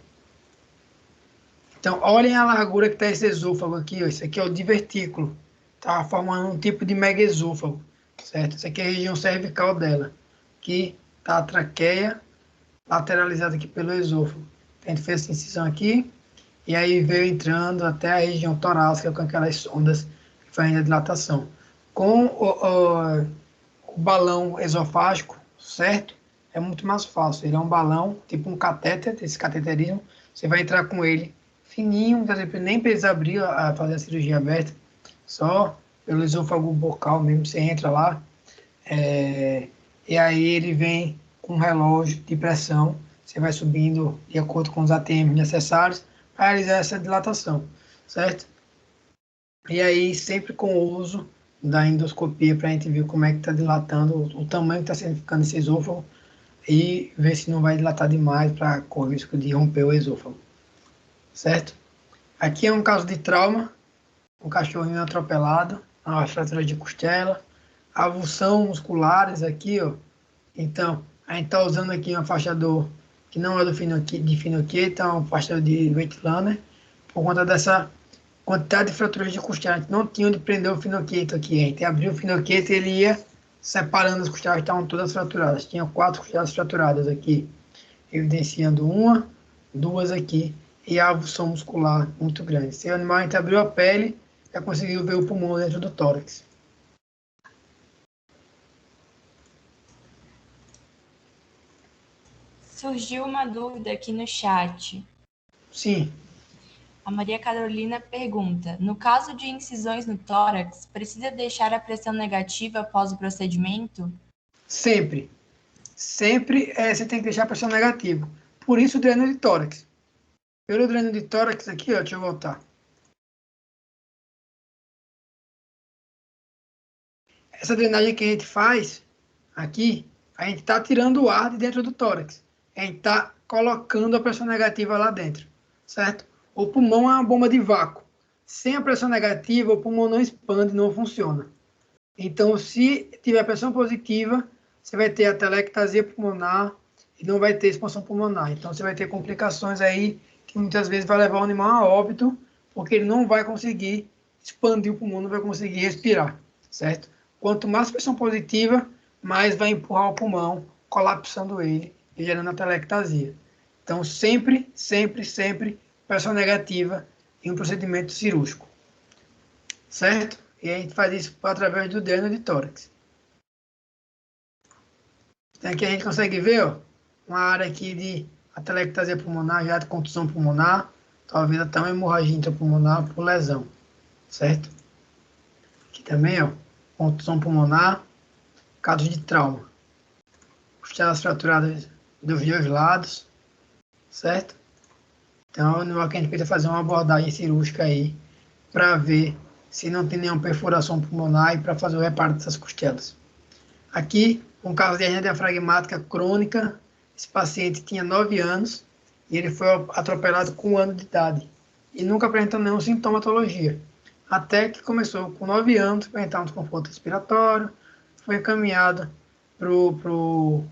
Então, olhem a largura que está esse esôfago aqui, ó. Isso aqui é o divertículo. Tá formando um tipo de megaesôfago, certo? Isso aqui é a região cervical dela. Aqui tá a traqueia lateralizada aqui pelo esôfago. A gente fez essa incisão aqui e aí veio entrando até a região torácica com aquelas sondas que fazem a dilatação. Com o balão esofágico, certo? É muito mais fácil. Ele é um balão, tipo um catéter, esse cateterismo. Você vai entrar com ele fininho, nem precisa abrir, fazer a cirurgia aberta, só pelo esôfago bucal mesmo, você entra lá, e aí ele vem com um relógio de pressão, você vai subindo de acordo com os ATM necessários para realizar essa dilatação, certo? E aí sempre com o uso da endoscopia para a gente ver como é que está dilatando, o tamanho que está sendo ficando esse esôfago e ver se não vai dilatar demais para correr o risco de romper o esôfago. Certo? Aqui é um caso de trauma, um cachorrinho atropelado, uma fratura de costela, avulsão musculares aqui, ó. Então, a gente está usando aqui um afastador que não é de Finochia, é um afastador de Weightliner, por conta dessa quantidade de fraturas de costela. A gente não tinha onde prender o finoqueto aqui. A gente abriu o finoqueto e ele ia separando as costelas, estavam todas fraturadas. Tinha 4 costelas fraturadas aqui, evidenciando uma, 2 aqui, e a avulsão muscular muito grande. Se o animal, a gente abriu a pele, já conseguiu ver o pulmão dentro do tórax. Surgiu uma dúvida aqui no chat. Sim. A Maria Carolina pergunta: no caso de incisões no tórax, precisa deixar a pressão negativa após o procedimento? Sempre. Sempre você tem que deixar a pressão negativa. Por isso o dreno de tórax. Pelo dreno de tórax aqui, ó, deixa eu voltar. Essa drenagem que a gente faz aqui, a gente está tirando o ar de dentro do tórax. A gente está colocando a pressão negativa lá dentro, certo? O pulmão é uma bomba de vácuo. Sem a pressão negativa, o pulmão não expande, não funciona. Então, se tiver pressão positiva, você vai ter a telectasia pulmonar e não vai ter expansão pulmonar. Então, você vai ter complicações aí que muitas vezes vai levar o animal a óbito, porque ele não vai conseguir expandir o pulmão, não vai conseguir respirar, certo? Quanto mais pressão positiva, mais vai empurrar o pulmão, colapsando ele e gerando a telectasia. Então, sempre, sempre, sempre pressão negativa em um procedimento cirúrgico, certo? E a gente faz isso através do dreno de tórax. Então, aqui a gente consegue ver, ó, uma área aqui de atelectasia pulmonar, já de contusão pulmonar, talvez até uma hemorragia intrapulmonar por lesão, certo? Aqui também, ó, contusão pulmonar, casos de trauma. Costelas fraturadas dos dois lados, certo? Então, no que a gente precisa fazer uma abordagem cirúrgica aí, para ver se não tem nenhuma perfuração pulmonar e para fazer o reparo dessas costelas. Aqui, um caso de hernia diafragmática crônica, esse paciente tinha 9 anos e ele foi atropelado com 1 ano de idade e nunca apresentou nenhuma sintomatologia. Até que começou com 9 anos a apresentar um desconforto respiratório, foi encaminhado para o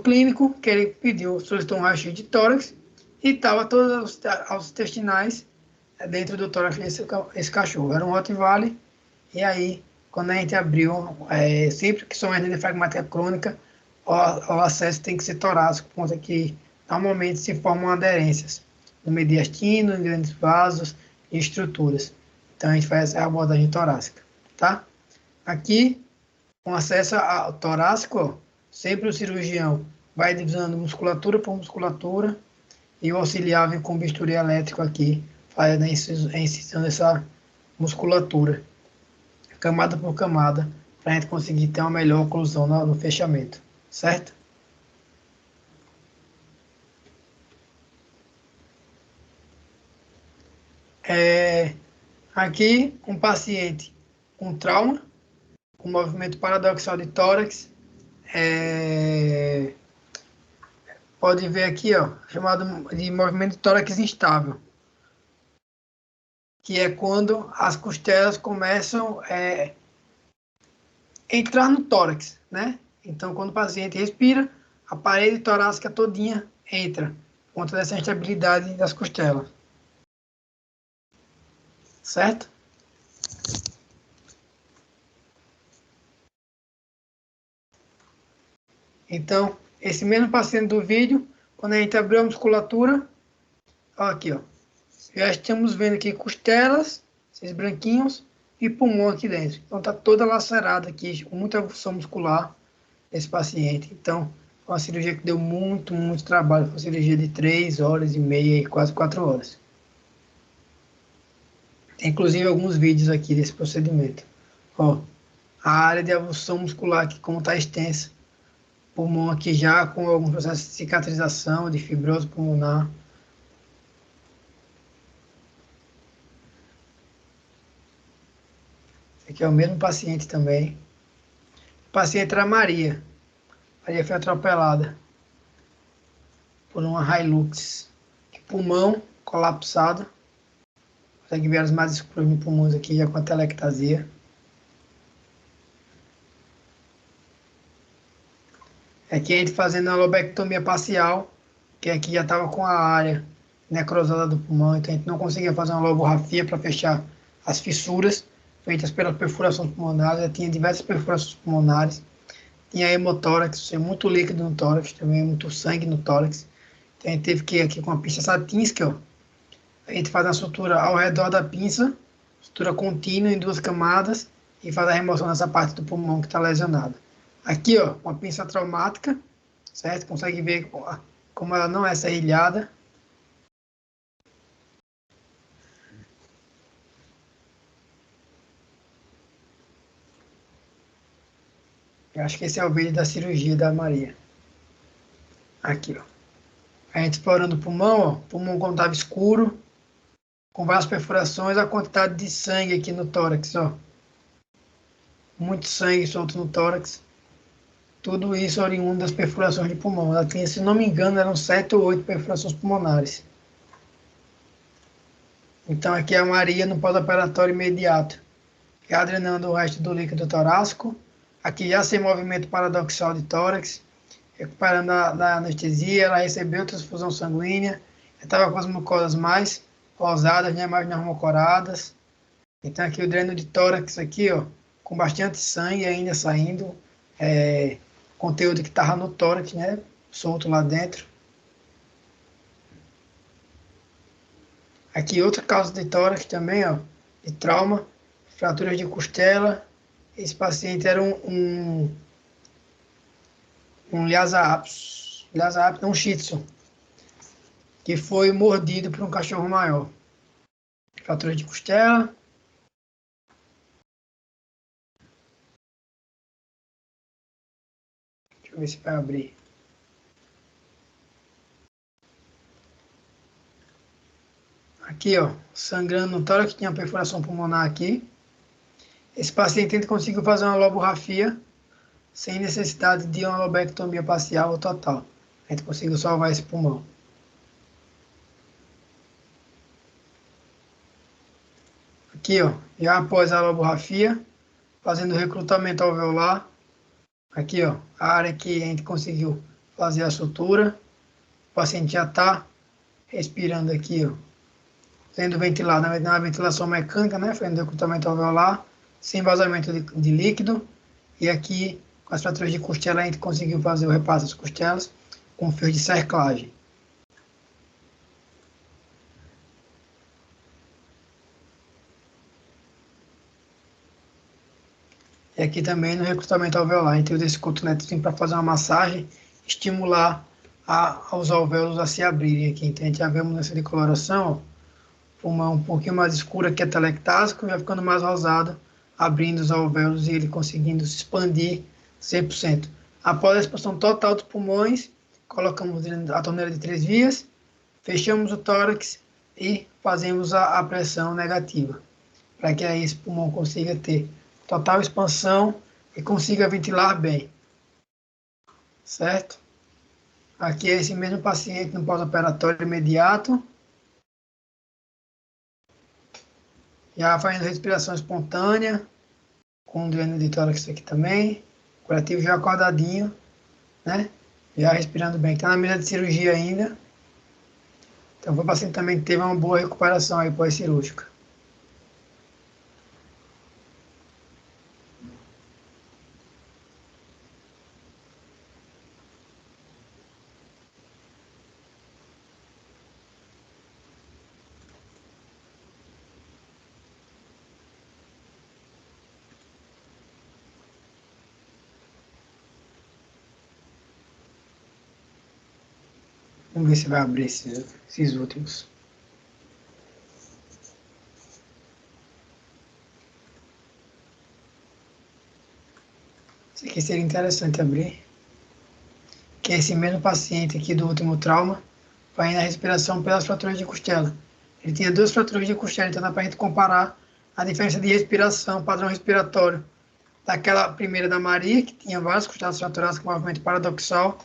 clínico, que ele solicitou um raio-x de tórax e estava todos os intestinais dentro do tórax desse cachorro. Era um Rottweiler, e aí, quando a gente abriu, sempre que são hernia diafragmática crônica, o acesso tem que ser torácico, por conta que normalmente se formam aderências no mediastino, em grandes vasos e estruturas. Então a gente faz essa abordagem torácica, tá? Aqui, com acesso ao torácico, ó, sempre o cirurgião vai divisando musculatura por musculatura e o auxiliar vem com bisturi elétrico aqui, fazendo a incisão dessa musculatura, camada por camada, para a gente conseguir ter uma melhor oclusão no fechamento, certo? Aqui, um paciente com trauma, com movimento paradoxal de tórax, pode ver aqui, ó, chamado de movimento de tórax instável, que é quando as costelas começam a entrar no tórax, né? Então, quando o paciente respira, a parede torácica todinha entra, por conta dessa instabilidade das costelas. Certo? Então, esse mesmo paciente do vídeo, quando a gente abriu a musculatura, ó, aqui, ó, já estamos vendo aqui costelas, esses branquinhos, e pulmão aqui dentro. Então, tá toda lacerada aqui, com muita função muscular, esse paciente. Então, foi uma cirurgia que deu muito, muito trabalho. Foi uma cirurgia de 3 horas e meia, quase 4 horas. Tem, inclusive, alguns vídeos aqui desse procedimento. Ó, a área de avulsão muscular aqui, como tá extensa. Pulmão aqui já com algum processo de cicatrização, de fibrose pulmonar. Esse aqui é o mesmo paciente também. O paciente era Maria. Maria foi atropelada por uma Hilux. Pulmão colapsado. Consegue ver as mais escuras no pulmão aqui, já com a telectasia. Aqui a gente fazendo a lobectomia parcial, que aqui já estava com a área necrosada do pulmão, então a gente não conseguia fazer uma lobografia para fechar as fissuras feitas pelas perfurações pulmonares. Já tinha diversas perfurações pulmonares. Tinha hemotórax, muito líquido no tórax, também muito sangue no tórax. Então a gente teve que ir aqui com a pinça Satinski, ó. A gente faz a sutura ao redor da pinça, sutura contínua em 2 camadas, e faz a remoção dessa parte do pulmão que está lesionada. Aqui, ó, uma pinça traumática, certo? Consegue ver como ela não é serrilhada. Eu acho que esse é o vídeo da cirurgia da Maria. Aqui, ó. A gente explorando o pulmão, ó. O pulmão quando estava escuro, com várias perfurações, a quantidade de sangue aqui no tórax, ó. Muito sangue solto no tórax. Tudo isso oriundo das perfurações de pulmão. Ela tinha, se não me engano, eram 7 ou 8 perfurações pulmonares. Então aqui é a Maria no pós-operatório imediato, já drenando o resto do líquido torácico. Aqui já sem movimento paradoxal de tórax, recuperando da anestesia. Ela recebeu transfusão sanguínea, estava com as mucosas mais rosadas, né, mais normocoradas. Então aqui o dreno de tórax aqui, ó, com bastante sangue ainda saindo, conteúdo que estava no tórax, né, solto lá dentro. Aqui outra causa de tórax também, ó, de trauma, fraturas de costela. Esse paciente era um Lhasa apis, não, um Shih Tzu, que foi mordido por um cachorro maior. Fratura de costela. Deixa eu ver se vai abrir. Aqui, ó, sangrando no tórax, tinha perfuração pulmonar aqui. Esse paciente ainda conseguiu fazer uma lobografia sem necessidade de uma lobectomia parcial ou total. A gente conseguiu salvar esse pulmão. Aqui, ó, já após a lobografia, fazendo recrutamento alveolar. Aqui, ó, a área que a gente conseguiu fazer a sutura. O paciente já está respirando aqui, ó, sendo ventilado na ventilação mecânica, né, fazendo recrutamento alveolar, sem vazamento de líquido. E aqui, com as fraturas de costela, a gente conseguiu fazer o repasse das costelas com fios de cerclagem. E aqui também no recrutamento alveolar, a gente usa esse cotonetezinho para fazer uma massagem, estimular os alvéolos a se abrirem aqui. Então a gente já vê a mudança de coloração, ó. Pulmão um pouquinho mais escuro aqui, é telectásico, já ficando mais rosado, abrindo os alvéolos e ele conseguindo se expandir 100%. Após a expansão total dos pulmões, colocamos a torneira de 3 vias, fechamos o tórax e fazemos a pressão negativa, para que aí esse pulmão consiga ter total expansão e consiga ventilar bem. Certo? Aqui é esse mesmo paciente no pós-operatório imediato. Já fazendo respiração espontânea, com o dreno de tórax aqui também. O curativo já acordadinho, né? Já respirando bem. Está na mesa de cirurgia ainda. Então, foi o paciente também que teve uma boa recuperação aí pós-cirúrgica. Vamos ver se vai abrir esses últimos. Isso aqui seria interessante abrir. Que é esse mesmo paciente aqui do último trauma, vai na respiração pelas fraturas de costela. Ele tinha 2 fraturas de costela, então dá para a gente comparar a diferença de respiração, padrão respiratório, daquela primeira da Maria, que tinha várias costelas fraturadas com movimento paradoxal,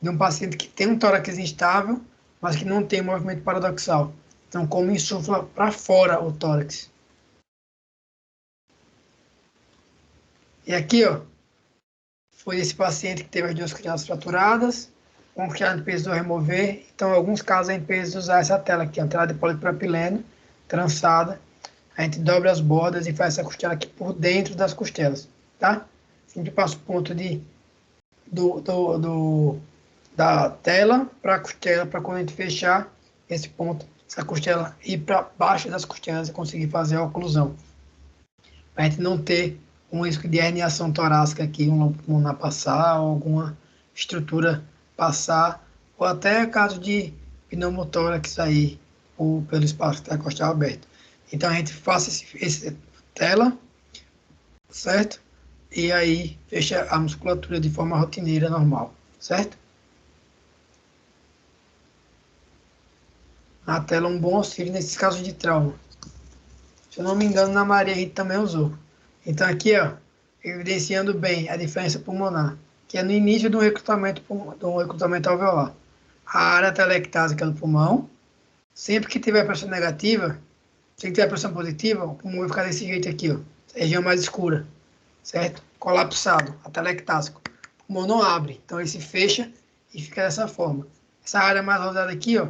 de um paciente que tem um tórax instável, mas que não tem movimento paradoxal. Então, como insufla para fora o tórax. E aqui, ó, foi esse paciente que teve as 2 costelas fraturadas, com que a gente precisou remover. Então, em alguns casos, a gente precisa usar essa tela aqui, a tela de polipropileno, trançada. A gente dobra as bordas e faz essa costela aqui por dentro das costelas, tá? Sempre passa o ponto da tela para a costela, para quando a gente fechar esse ponto, essa costela ir para baixo das costelas e conseguir fazer a oclusão. Para a gente não ter um risco de herniação torácica aqui, uma passar, ou alguma estrutura passar, ou até caso de pneumotórax aí, ou pelo espaço intercostal aberto. Então a gente faça esse tela, certo? E aí fecha a musculatura de forma rotineira normal, certo? A tela é um bom auxílio nesses casos de trauma. Se eu não me engano, na Maria a gente também usou. Então aqui, ó, evidenciando bem a diferença pulmonar, que é no início do recrutamento alveolar. A área telectásica do pulmão, sempre que tiver pressão negativa, se tiver pressão positiva, o pulmão vai ficar desse jeito aqui, ó, região mais escura, certo? Colapsado, atelectásico. O pulmão não abre, então ele se fecha e fica dessa forma. Essa área mais rosada aqui, ó,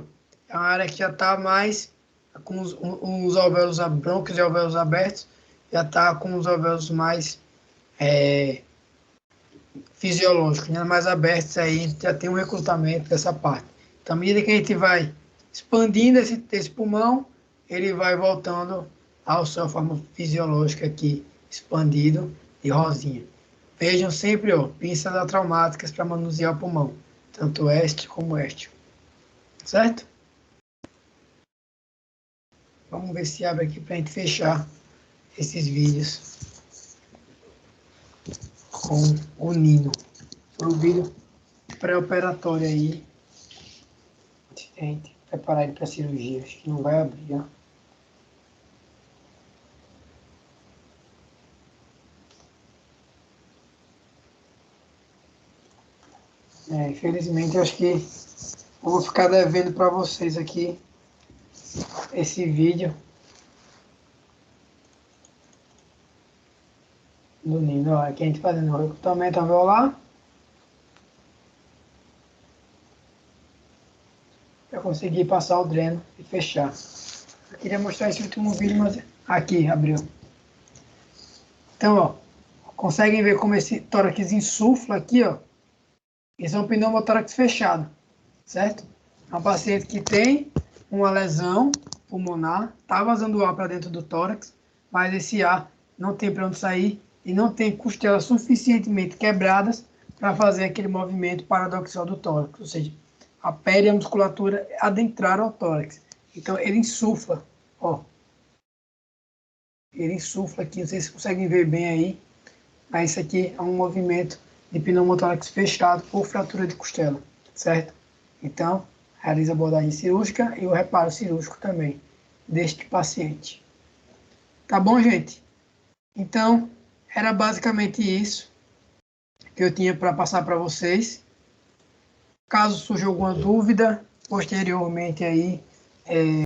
é uma área que já está mais com os alvéolos brônquios e alvéolos abertos, já está com os alvéolos mais fisiológicos, né? Mais abertos aí, já tem um recrutamento dessa parte. Então, à medida que a gente vai expandindo esse pulmão, ele vai voltando à sua forma fisiológica aqui, expandido e rosinha. Vejam sempre, ó, pinças atraumáticas para manusear o pulmão, tanto este como este. Certo? Vamos ver se abre aqui para a gente fechar esses vídeos com o Nino. Foi o vídeo pré-operatório aí. Gente, preparar ele para cirurgia. Acho que não vai abrir, ó. Infelizmente, acho que eu vou ficar devendo para vocês aqui esse vídeo do Nino. Aqui a gente fazendo o recrutamento alveolar. Para conseguir passar o dreno e fechar. Eu queria mostrar esse último vídeo, mas aqui abriu. Então, ó, conseguem ver como esse tórax insufla aqui, ó. Esse é um pneumotórax fechado, certo? É um paciente que tem uma lesão pulmonar, tá vazando ar para dentro do tórax, mas esse ar não tem para onde sair e não tem costelas suficientemente quebradas para fazer aquele movimento paradoxal do tórax, ou seja, a pele e a musculatura adentraram ao tórax. Então ele insufla, ó. Ele insufla aqui, não sei se vocês conseguem ver bem aí, mas isso aqui é um movimento de pneumotórax fechado por fratura de costela, certo? Então, realiza a abordagem cirúrgica e o reparo cirúrgico também deste paciente. Tá bom, gente? Então, era basicamente isso que eu tinha para passar para vocês. Caso surja alguma dúvida, posteriormente aí,